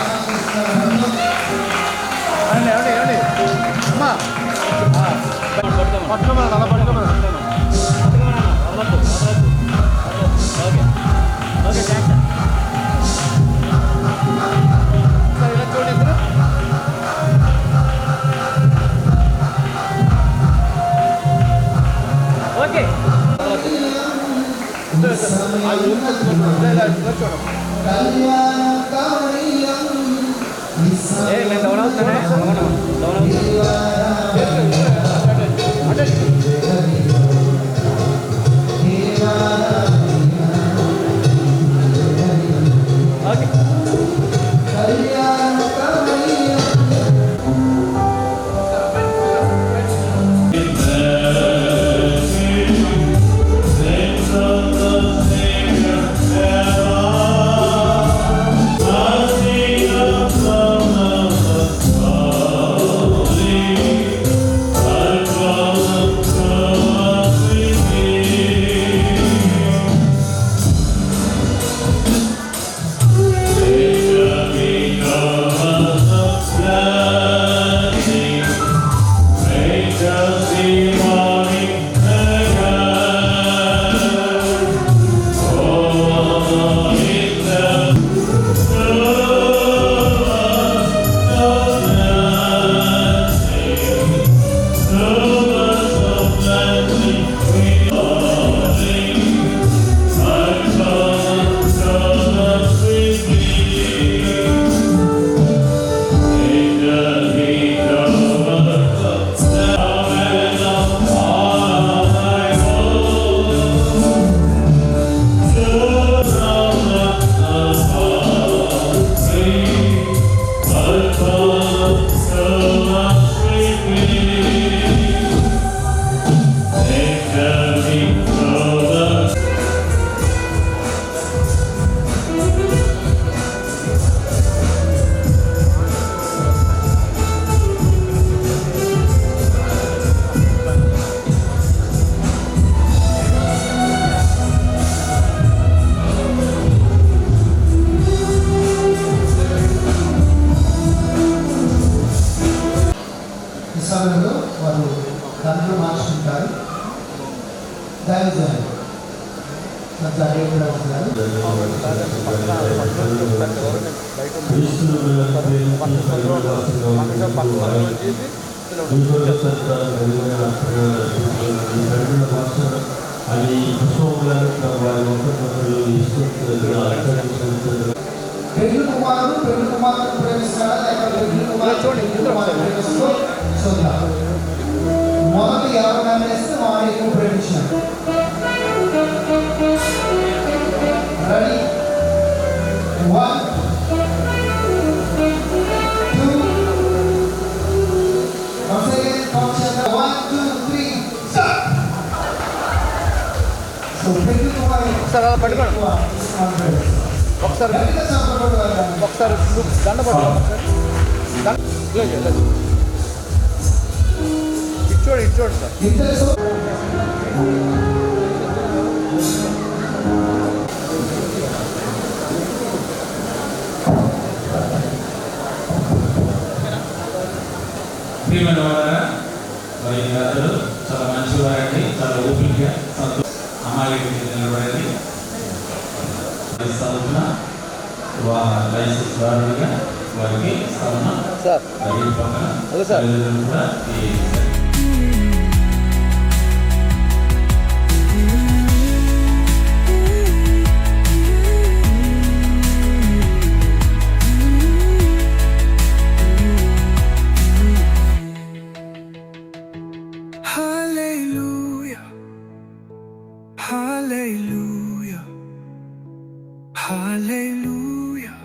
సమయంలో వారు దండలు మార్చుకుంటారు. దయచేసి పెళ్లి కుమారుడు పెళ్లి కుమార్తెను ప్రేమిస్తాడా లేక పెళ్లి కుమార్తెను ప్రేమిస్తూ చూద్దాం. మొదటి ఎవరు నమ్మేస్తే వారు ఎక్కువ ప్రేమించినారు. Ready 1 2 once again function 1 2 3 start. So పెళ్లి కుమారుడు ఒకసారి ఒకసారి దండ ఇచ్చోడు సార్. ప్రియమైన వారా, మరి అందరూ చాలా మంచివారండి, చాలా ఓపిక అమ్మాయి నిలబడేది లైసెన్స్ వారుగా వారికి కూడా Hallelujah, hallelujah, hallelujah,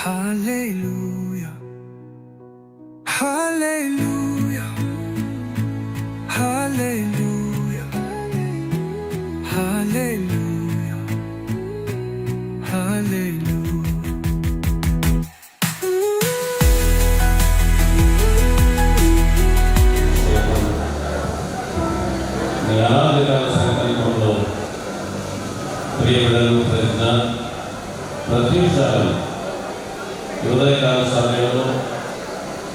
hallelujah, hallelujah, hallelujah, hallelujah, hallelujah. ఈ అనాదికాల సంకల్పంలో ప్రియబిడలు ప్రతిసారి ఉదయకాల సమయంలో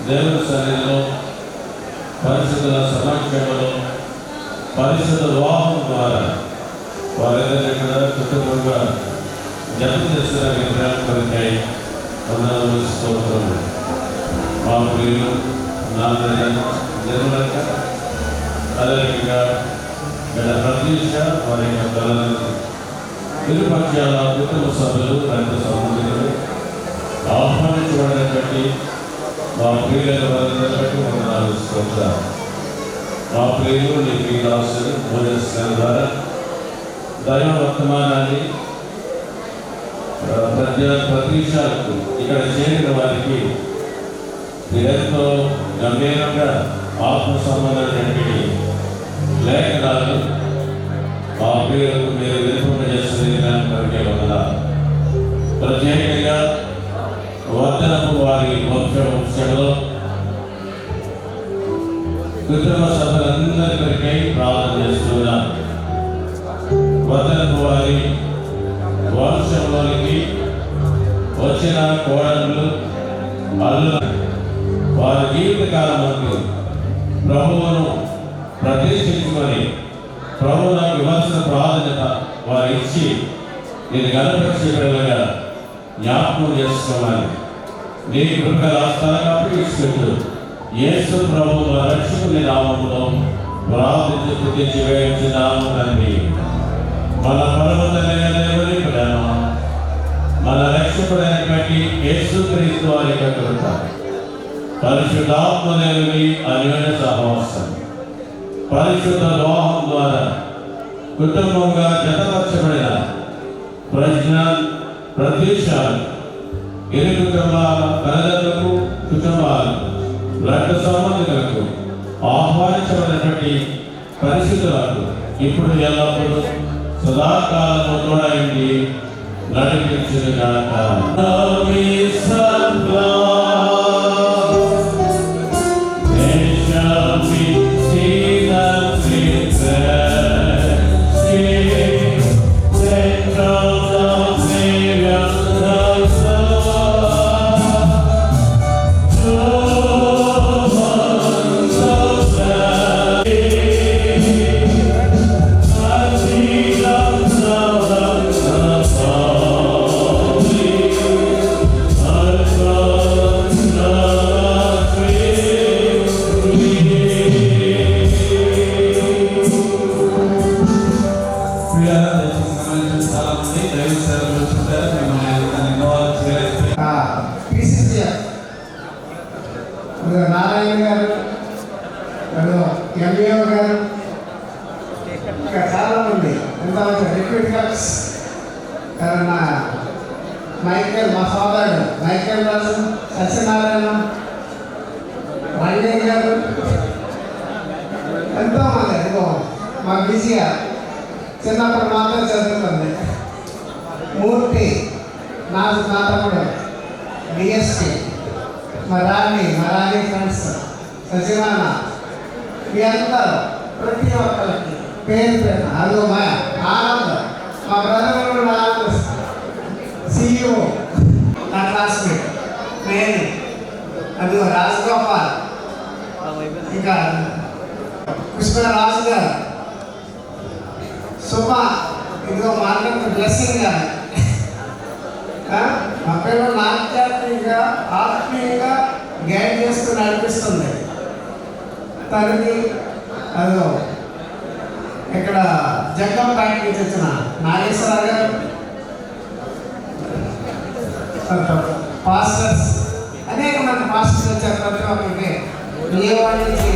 దేవుని సన్నిధిలో పరిశుద్ధుల సమక్షంలో పరిశుద్ధ వివాహం ద్వారా వారిద్దరి కూడా కుటుంబంగా జపం చేసిన విగ్రహం కొరకై వందనాలు స్తోత్రములు. మా ప్రియులు జనులక అదేవిధంగా ప్రతీక్ష వారి యొక్క తల్లిదండ్రులు ఇరుపక్షాల కుటుంబ సభ్యులు రైతు సంబంధికులు ఆహ్వానించబడినటువంటి మా ప్రియుల వారిని బట్టి వందనాలు స్తోత్రాలు. మా ప్రియులు నీ ప్రియులాసులు భోజనం ద్వారా దైవ వర్తమానాన్ని ప్రతీక్షలకు ఇక్కడ చేరిన వారికి ఎంతో గంభీరంగా ఆత్మ సంబంధమైనటువంటి లేఖనాలు మా ప్రియులకు మీరు వినిపింపజేస్తుంది దానికి వందనాలు. ప్రత్యేకంగా వర్ధనపు వారి వంశంలో కుటుంబ సభ్యులందరికీ ప్రార్థన చేస్తున్నాను. వర్ధనపు వారి వంశంలోనికి వచ్చిన కోడళ్ళు అల్లు వారి జీవితకాలం వరకు ప్రభువును ప్రతిష్ఠించుకొని ప్రభువులకు ఇవ్వాల్సిన ప్రాధాన్యత వారు ఇచ్చి నేను గణపరిచేటగా జ్ఞాపకం చేసుకోవాలి. నీ కృప రాష్ట్రాలకు అప్పగించుకుంటూ యేసు ప్రభువు రక్షకుని నామములో ప్రార్థించి స్తుతించి వేయించున్నాము తండ్రి. మన పరమతమైన దేవుని ప్రేమ, మన రక్షకుడైనటువంటి యేసుక్రీస్తు వారి యొక్క కృప, పరిశుద్ధాత్మ దేవుని అన్యోన్య సహవాసం, పరిశుద్ధ వివాహం ద్వారా కుటుంబంగా జతపరచబడిన ప్రదేశాలు ఇరు కుటుంబాల తల్లిదండ్రులకు కుటుంబాలు రక్త సంబంధికులకు ఆహ్వానించబడినటువంటి పరిస్థితులకు ఇప్పుడు ఎల్లప్పుడూ సదాకాలము తోడైంది నడిపించుగాక. నారాయణ గారు, ఎంఏఓ గారు, ఇంకా చాలామంది ఎంతమంది డిప్యూటీ కలెక్టర్స్, నా మైకేల్, మా సోదరుడు మైకేల్ రాజు, సత్యనారాయణ, రంగయ్య గారు, ఎంతోమంది మా బిజీగా చిన్నప్పుడు మాత్రం చదువుతుంది. మూర్తి నా తమ్ముడు డిఎస్పీ, మా రాణి ఫ్రెండ్స్, సత్యనారాయణ, మీ అందరూ ప్రతి ఒక్కరికి పేరు అదిగో మా ఆనంద్, మా బ్రదర్ ఆనంద్ సిఇఓ, నా క్లాస్మేట్ నేను, అదిగో రాజగోపాల్, ఇంకా కృష్ణరాజు గారు, సుమ, ఇదిగో మాట్లాడుతున్న బ్లెస్సింగ్ గారు, మా పిల్లలు నాట్యాత్మకంగా ఆత్మీయంగా గైడ్ చేస్తూ నడిపిస్తుంది. తనకి అదిగో ఇక్కడ జగ్గంపేట నుంచి వచ్చిన నాగేశ్వరరావు గారు, పాస్టర్స్, అనేక మంది పాస్టర్స్ వచ్చారు. ప్రతి ఒక్కరికి విజయవాడ నుంచి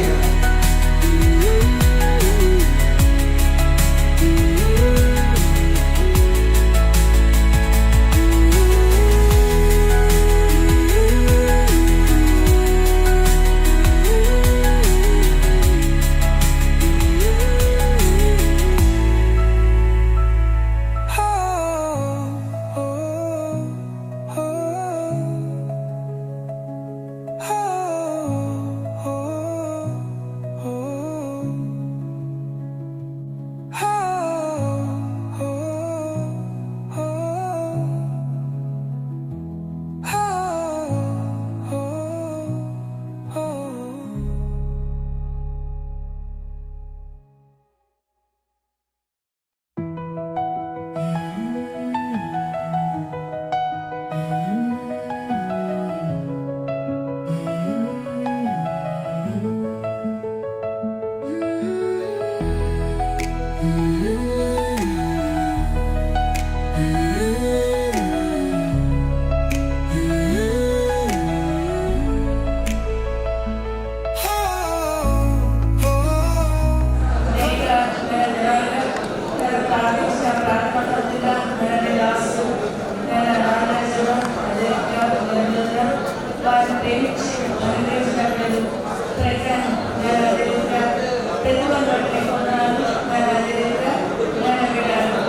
జీవితం బట్టి పొందాను నేను అదేవిధంగా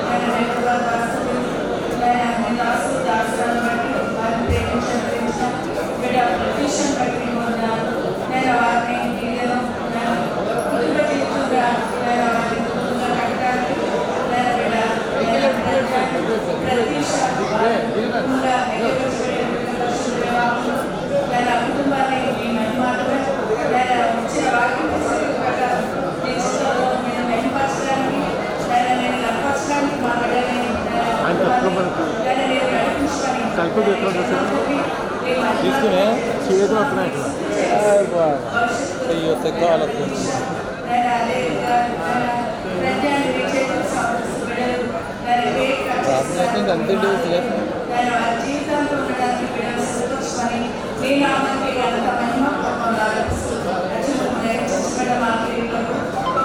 నేను నెట్వర్క్ పరిస్థితి నేను దాసు దాసులను బట్టి వారిని ప్రేమించిన బిడ్డ ప్రతిష్టం బట్టి పొందాను నేను వారిని నేను కుటుంబ జీవితంగా నేను వారిని కుటుంబంగా కట్టడానికి నేను బిడ్డ ప్రతిష్ట కుటుంబంగా నేను కుటుంబాన్ని మీ మహిమాటగా నేను వచ్చిన వాక్యం ప్రకారం నిశ్చితంలో నేను మెరుగుపరచడానికి నేను నడపరచడానికి మా బిడ్డని నేను నడిపించడానికి తీసుకునే చేతులు వస్తున్నాయి అయ్యో తెక్కాలి నేను అదేవిధంగా ప్రజ్ఞాన్ని విజేతలు సమర్పిస్తూ అంతే నేను వారి జీవితంలో ఉండడానికి బిడ్డలు సంతోషమని మీ నామానికి అంత మహిమ పొందాలి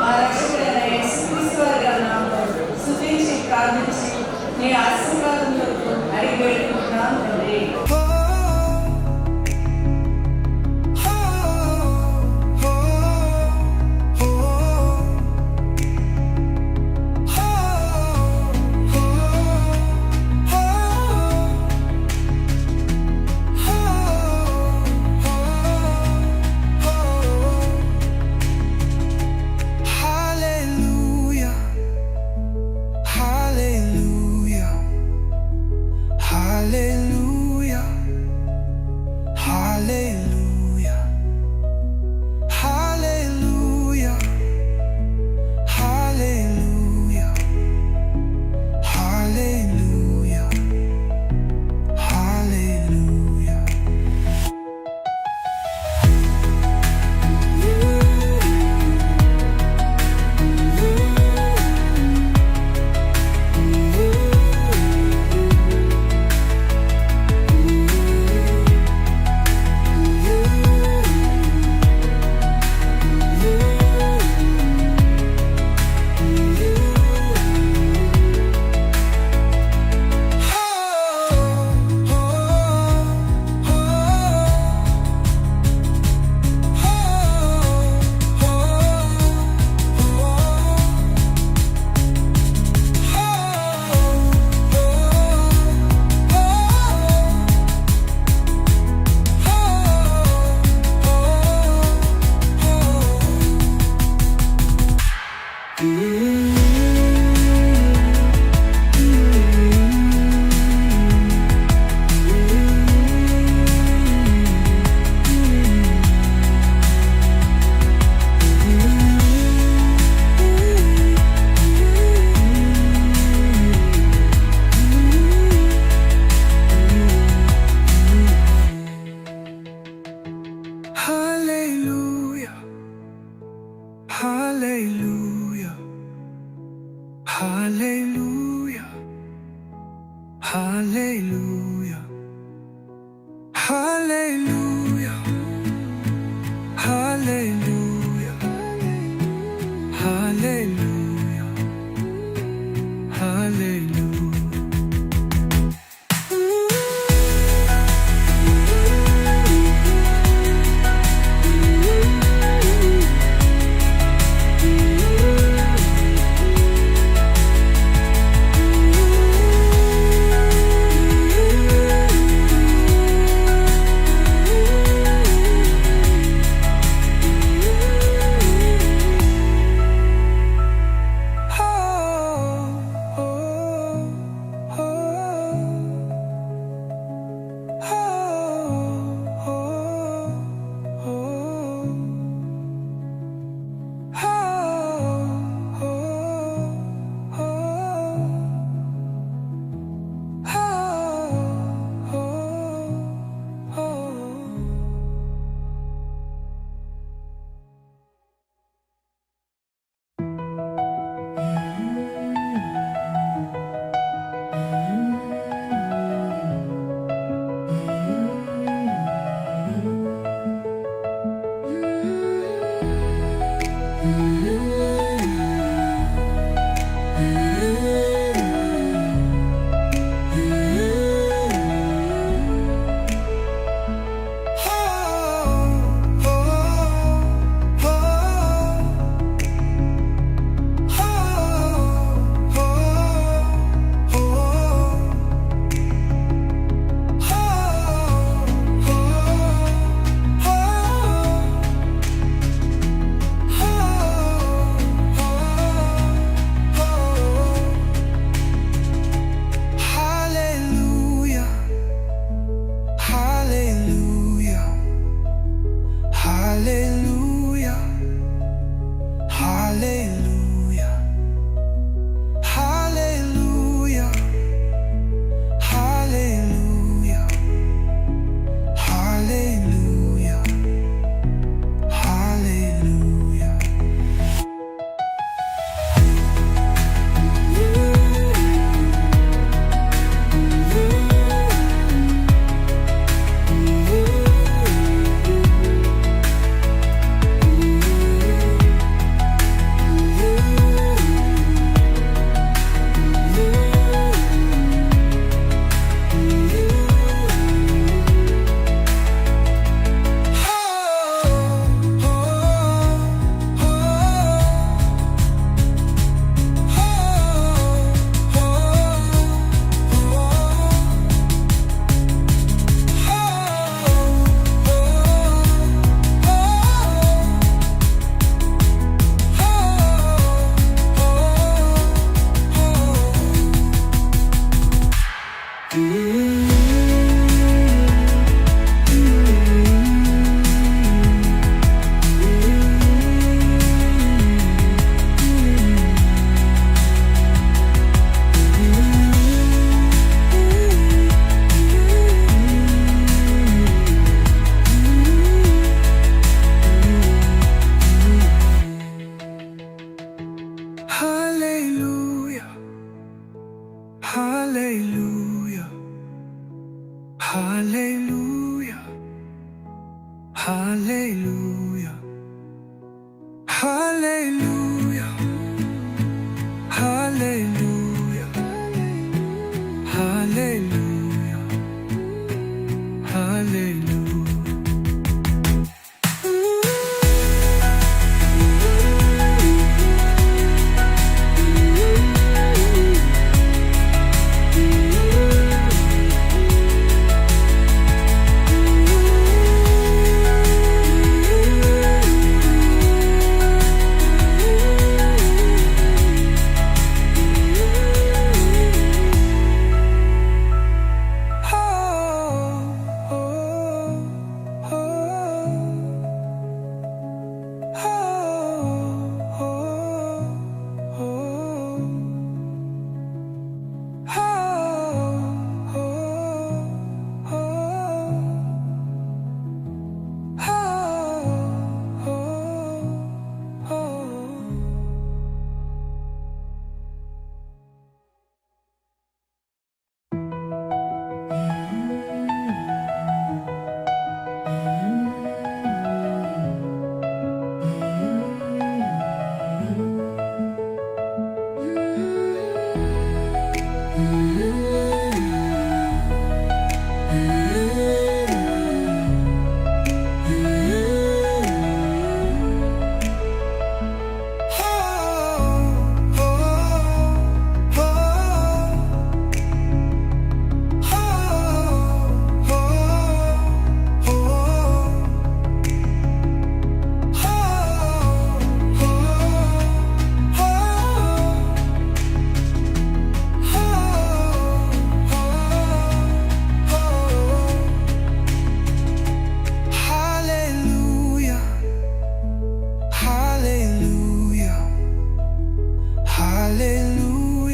మా రక్షకుడైన యేసుక్రీస్తు వారి నామములో స్తుతించి ప్రార్థించి నీ ఆశీర్వాదంలో అడిగి వేడుకుంటున్నాను తండ్రి. Hallelujah. Hallelujah. Hallelujah. Hallelujah. Hallelujah. Hallelujah. Hallelujah. Hallelujah. Hallelujah. Hallelujah. Hallelujah. Hallelujah. Hallelujah. Hallelujah. Hallelujah.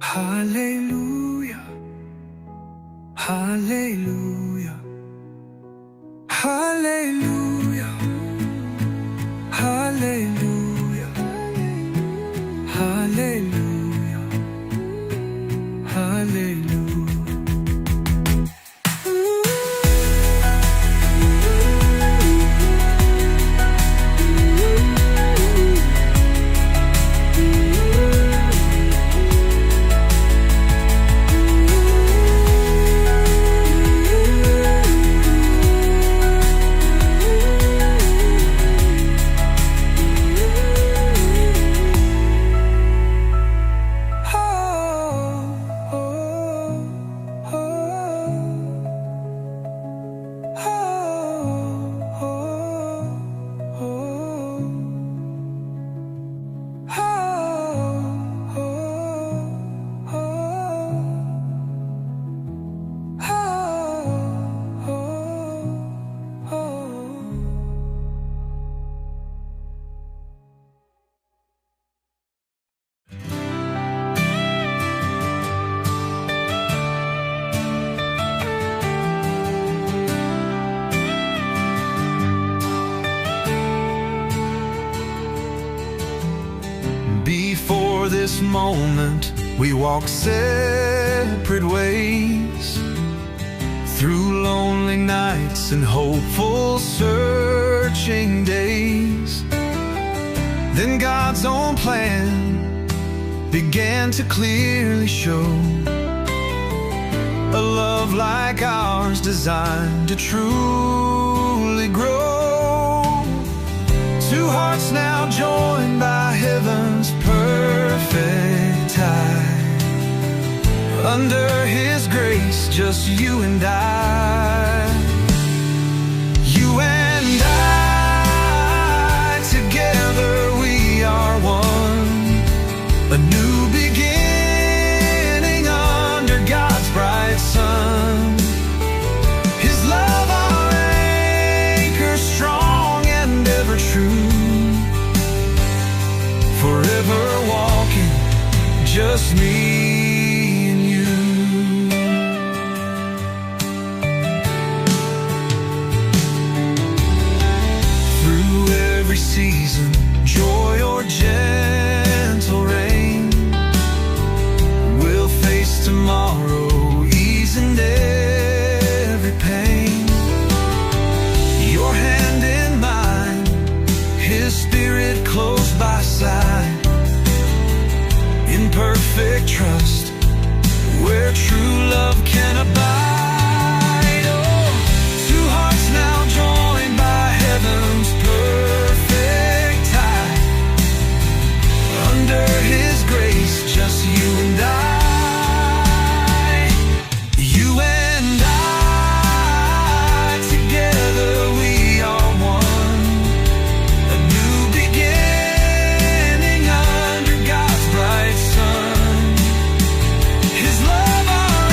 Hallelujah. Hallelujah. Hallelujah. Hallelujah. Hallelujah. Hallelujah. Hallelujah. this moment, we walk separate ways through lonely nights and hopeful searching days. Then God's own plan began to clearly show a love like ours designed to truly grow. Two hearts now joined by heaven's perfect tie. Under His grace, just you and I. You and I, together we are one. A new beginning under God's bright sun. His love our anchor, strong and ever true. Forever walking, just me. Season, joy or gentle rain, we'll face tomorrow, easing every pain. Your hand in mine, His Spirit close by side, in perfect trust, where true love can abide. Oh, two hearts now joined by heaven's perfect tie. Under His grace, just you and I. You and I, together we are one. A new beginning under God's bright sun. His love our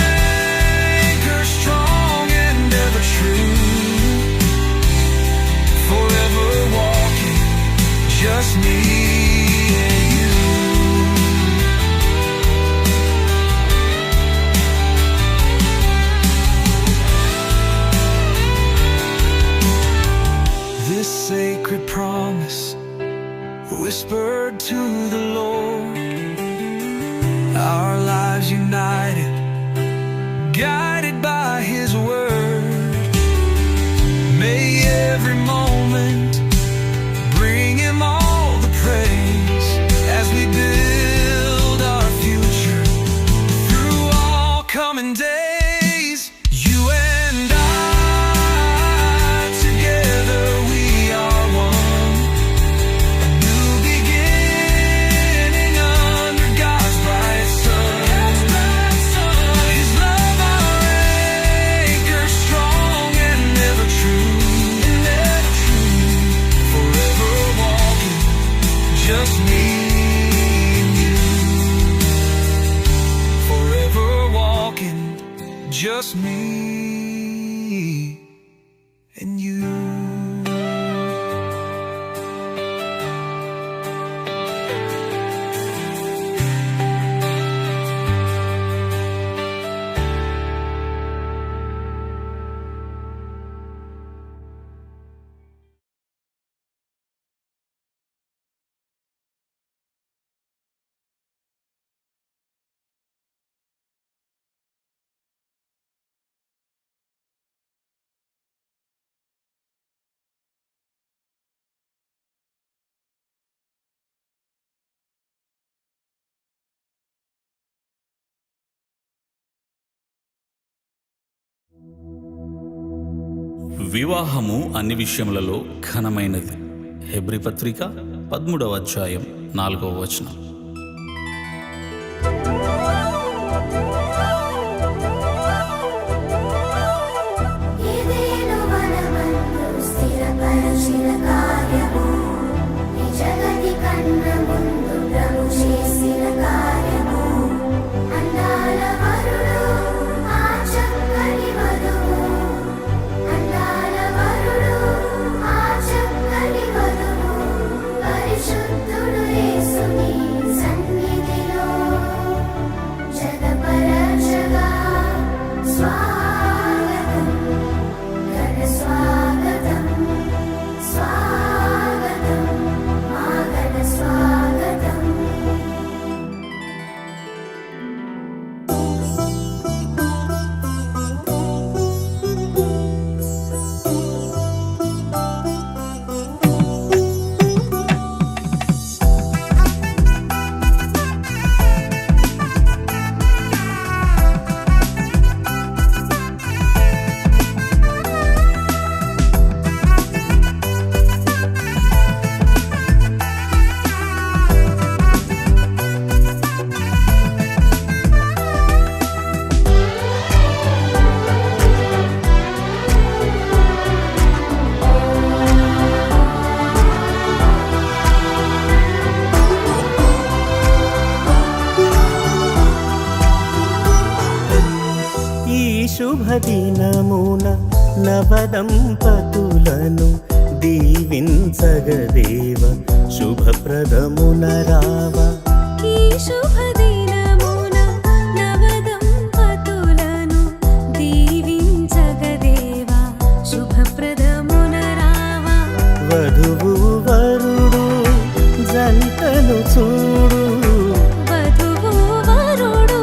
anchor, strong and ever true. Forever walking, just me and you. This sacred promise, whispered to the Lord, our lives united, guided by His word. May every moment bring Him all the praise as we build our future through all coming days. You and I, together we are one. A new beginning under God's bright sun. His love our anchor, strong and ever true. Forever walking, just me and you. Forever walking, just me and you. వివాహము అన్ని విషయములలో ఘనమైనది. Hebrew పత్రిక 13వ అధ్యాయం 4వ వచనం. పరిశుద్ధుడు యేసు నీ శుభదినమున నవదంపతులను దీవించగదేవ శుభప్రదమున రావా. ఈ శుభదినమున నవదంపతులను దీవించగదేవ శుభప్రదమున రావా. వధువు వరుడు జంటను చూడు, వధువు వరుడు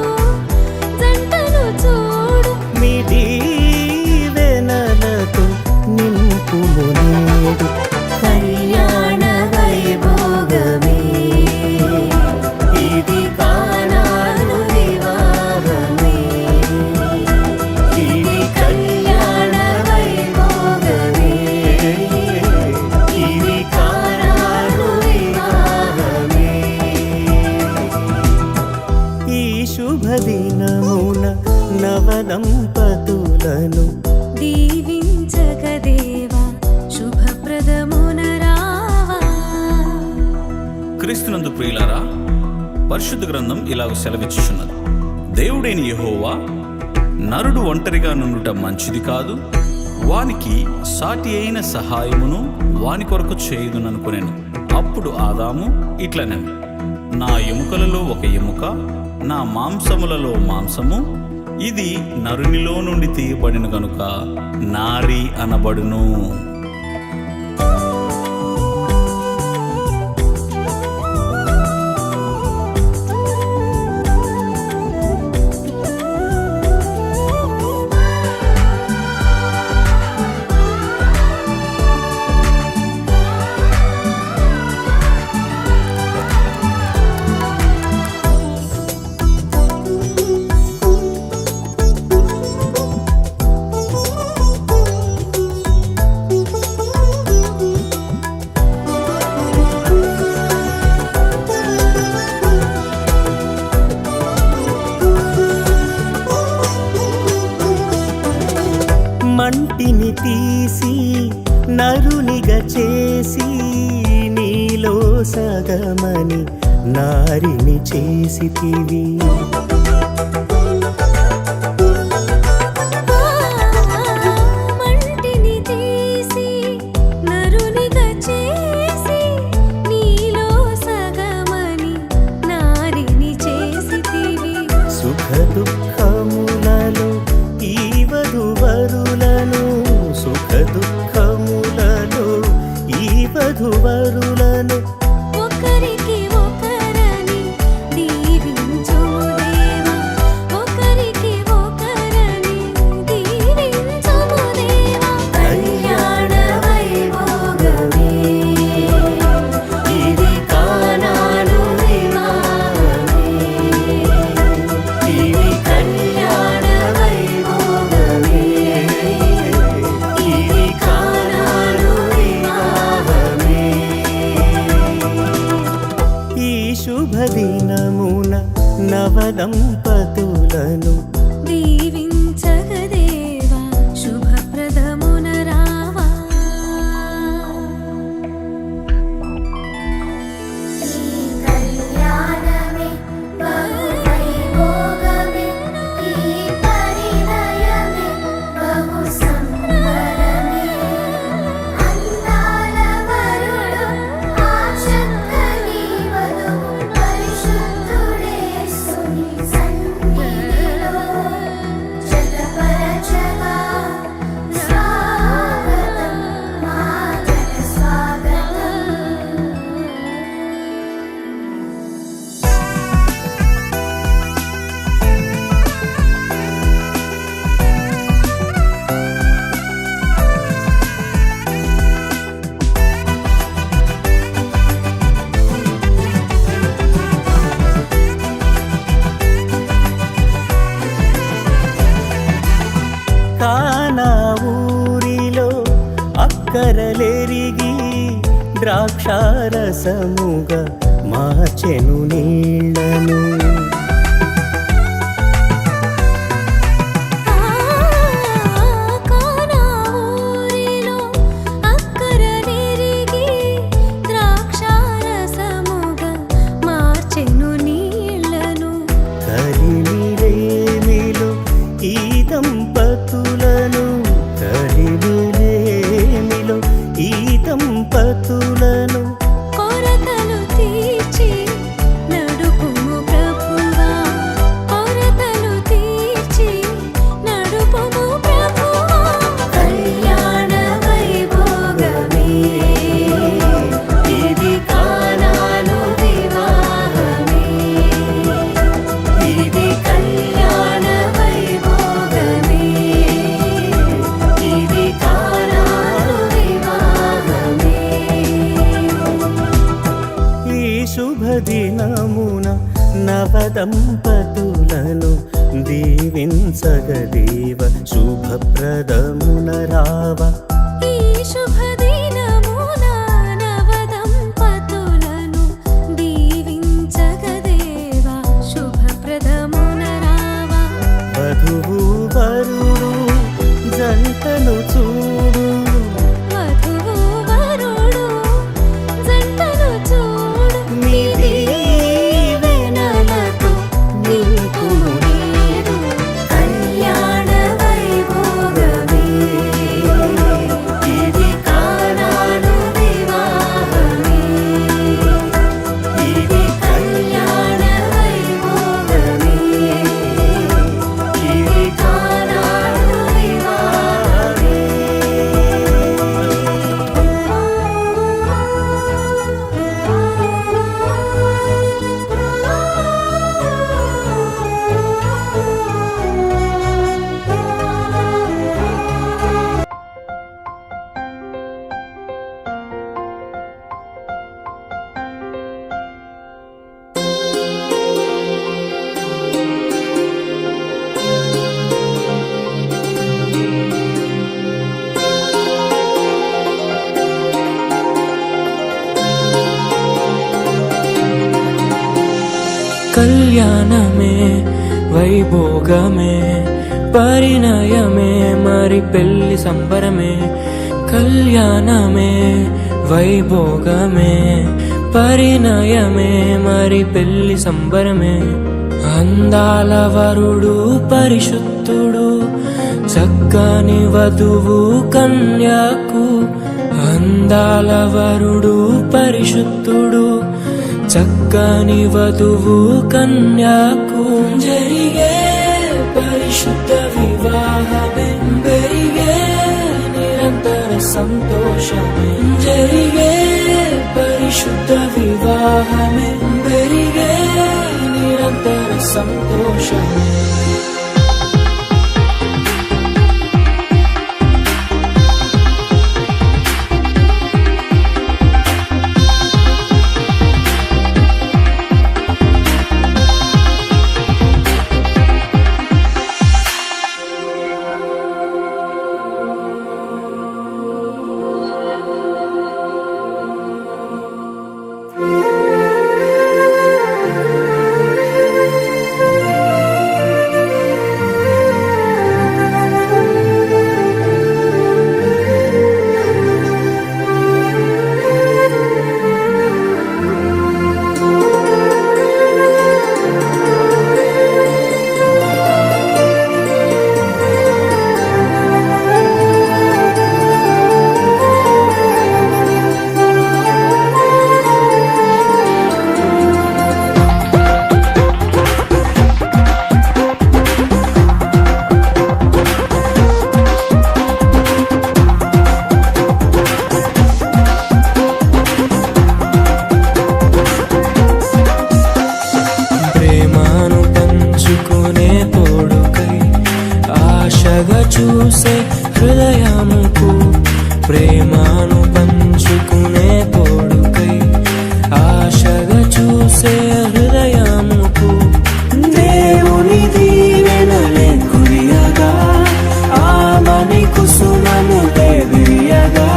జంటను చూడు. మీ దీవెనలతో నింపుము నేడు కళ్యాణ వైభోగమే. ఇది కానాను వివాహమే, ఇది కళ్యాణ వైభోగమే, ఇది కానాను వివాహమే. ఈ శుభదినమున నవదంపతులను దీవించగదేవా శుభప్రదమున రావా. క్రీస్తునందు ప్రియులారా, పరిశుద్ధ గ్రంథం ఇలాగ సెలవిచ్చుచున్నది. దేవుడైన యెహోవా నరుడు ఒంటరిగా నుండుట మంచిది కాదు, వానికి సాటి అయిన సహాయమును వాని కొరకు చేయుదుననుకొనెను. అప్పుడు ఆదాము ఇట్లనెను, నా ఎముకలలో ఒక ఎముక, నా మాంసములలో మాంసము, ఇది నరునిలో నుండి తీయబడిన గనుక నారి అనబడును. మంటిని తీసి నరునిగా చేసి నీలో సగమని నారిని చేసితివి. మంటిని తీసి నరునిగా చేసి నీలో సగమని నారిని చేసితివి. సుఖ దుఃఖములలో ఈ వధువరులను, సుఖ దుఃఖములలో ఈ వధువరులను ఒకరికి ఒకరని దీవించుము దేవా. ఒకరికి ఒకరని దీవించుము దేవా. కళ్యాణ వైభోగమే, ఇది కానాను వివాహమే, ఇది కళ్యాణ వైభోగమే, ఇది కానాను వివాహమే. ఈ శుభదినమున నవదంపతులను దీవించగదేవా శుభప్రదమున రావా. కళ్యాణమే బహు వైభోగమే, ఈ పరిణయమే బహు సంబరమే. అందాల వరుడు ఆ చక్కని వధువు పరిశుద్ధుడేసుని సన్నిధిలో జతపరచగా స్వాగతం, మా జత స్వాగతం. కానా ఊరిలో అక్కరలెరిగి ద్రాక్షారసముగా మార్చెను నీళ్లను. కానా ఊరిలో అక్కరనెరిగి ద్రాక్షారసముగా మార్చెను నీళ్లను. కలిమిరేమిలో ఈ దంపతులను కలిమిలేమిలో ఈ దంపతులను కొరతలు తీర్చి నడుపుము ప్రభువా కొరతలు తీర్చి నడుపుము ప్రభువా కళ్యాణ వైభోగమే ఇది కానాను వివాహమే ఇది కళ్యాణ వైభోగమే ఇది కానాను వివాహమే ఈ శుభదినమున నవదంపతులను దీవించగదేవ శుభప్రదమున రావ ఈ శుభదినమున నవదంపతులను దీవించగదేవా శుభప్రదమున రావా వధువు వరుడు జంటను చూడు వధువు వరుడు జంటను చూడు మీ దీవెనలతో నింపుము నేడు కళ్యాణ వైభోగమే ఇది కానాను వివాహమే ఇది కళ్యాణ వైభోగమే ఇది కానాను కళ్యాణమే వైభోగమే పరిణయమే మరి పెళ్లి సంబరమే కళ్యాణమే వైభోగమే పరిణయమే మరి పెళ్లి సంబరమే అందాల వరుడు పరిశుద్ధుడు చక్కని వధువు కన్యాకు అందాల వరుడు పరిశుద్ధుడు చక్కని వధువు కన్యాకు జరిగే పరిశుద్ధ వివాహమే పెరిగే నిరంతర సంతోషమే జరిగే పరిశుద్ధ వివాహమే పెరిగే నిరంతర సంతోషమే చూసే హృదయముకు ప్రేమను పంచుకునే తోడుకై ఆశగా చూసే హృదయముకు దేవుని దీవెనలే కురియగా ఆమని కుసుమను దేవియగా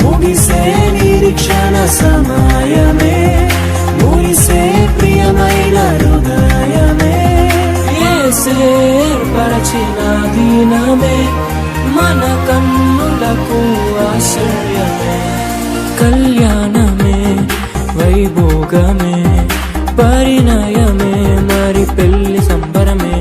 ముగిసే నిరీక్షణ సమయమే మురిసే ప్రియమైన హృదయమే ఏర్పరచిన దీనమే మన కన్నులకు ఆశ్చర్యమే కళ్యాణమే వైభోగమే పరిణయమే మరి పెళ్లి సంబరమే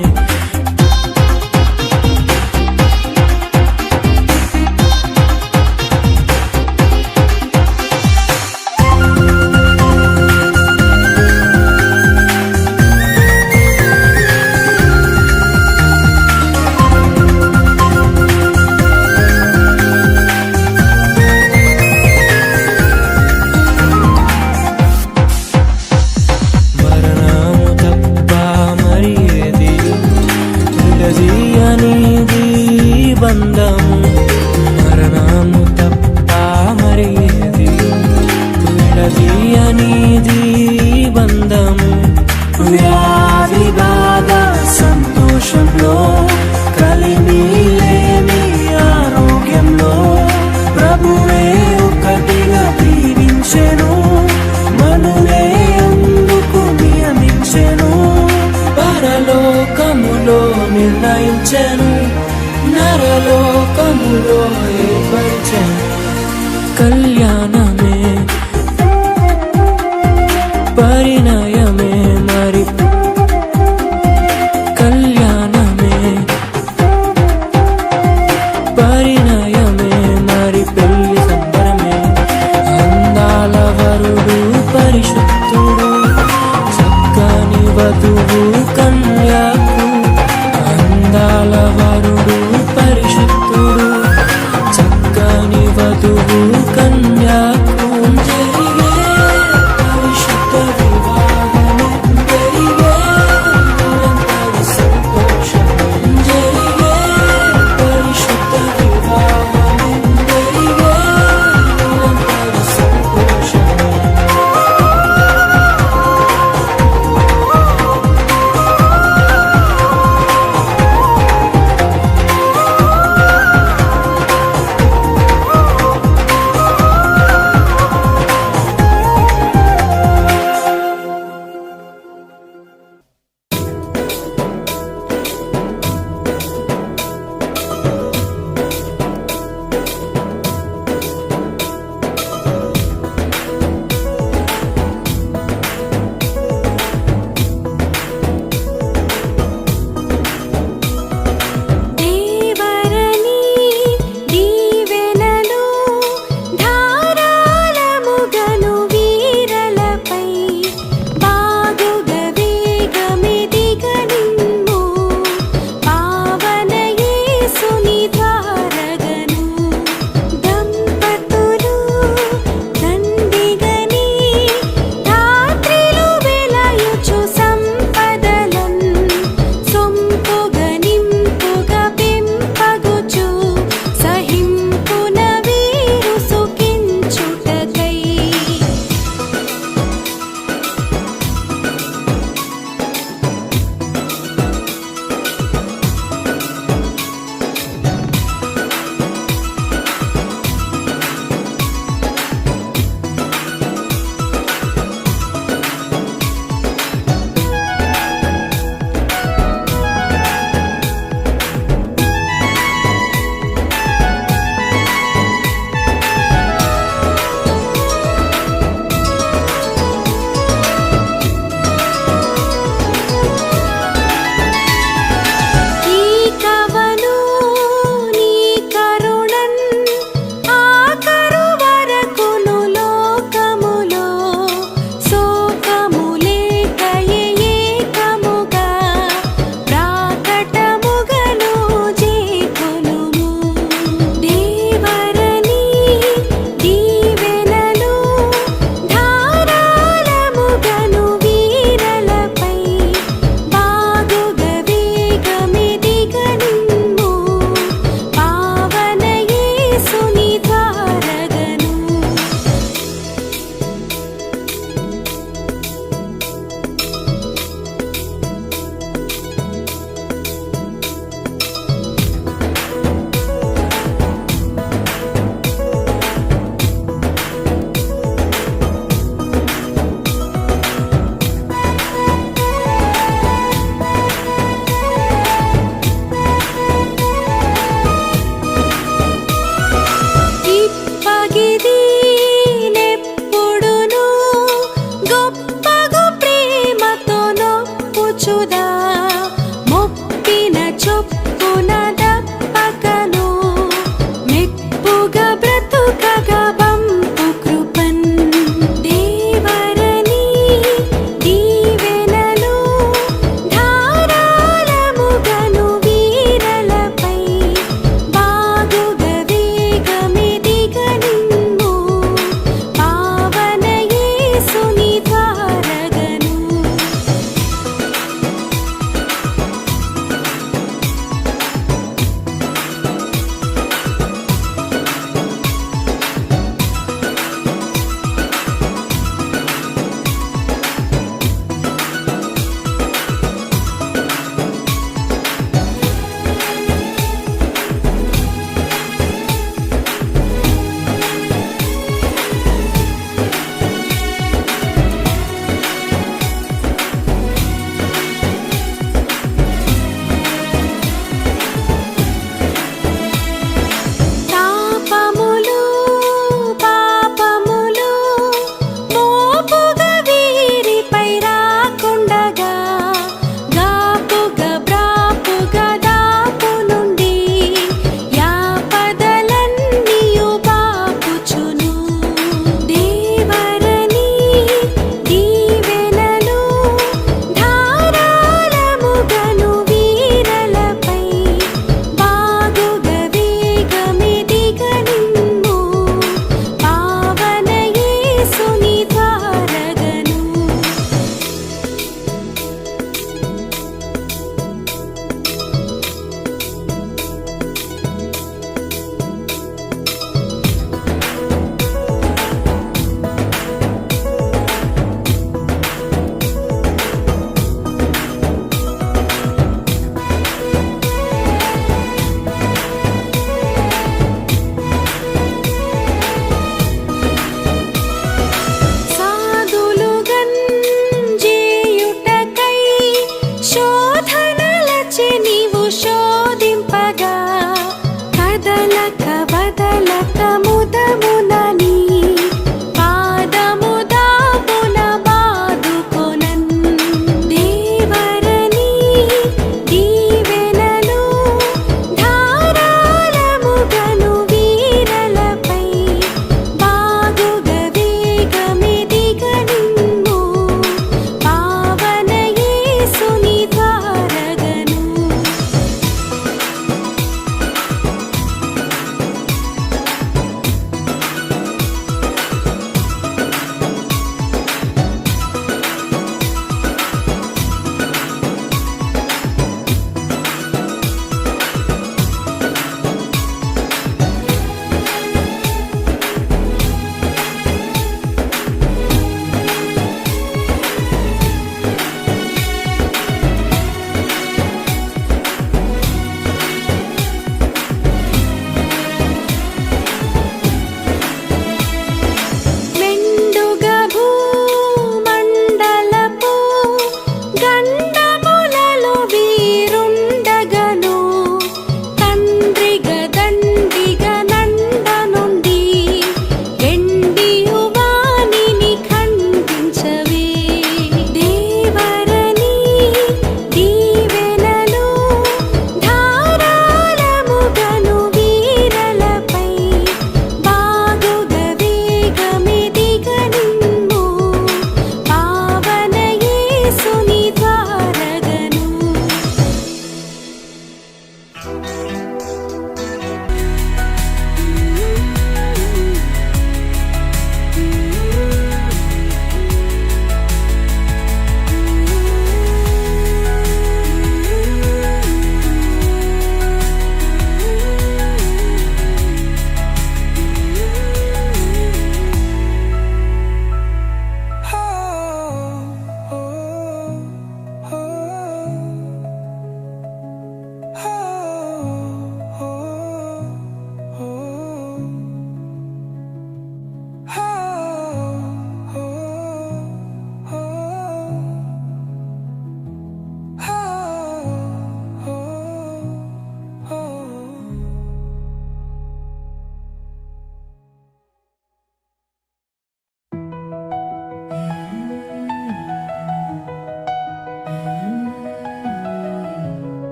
నరలోకములో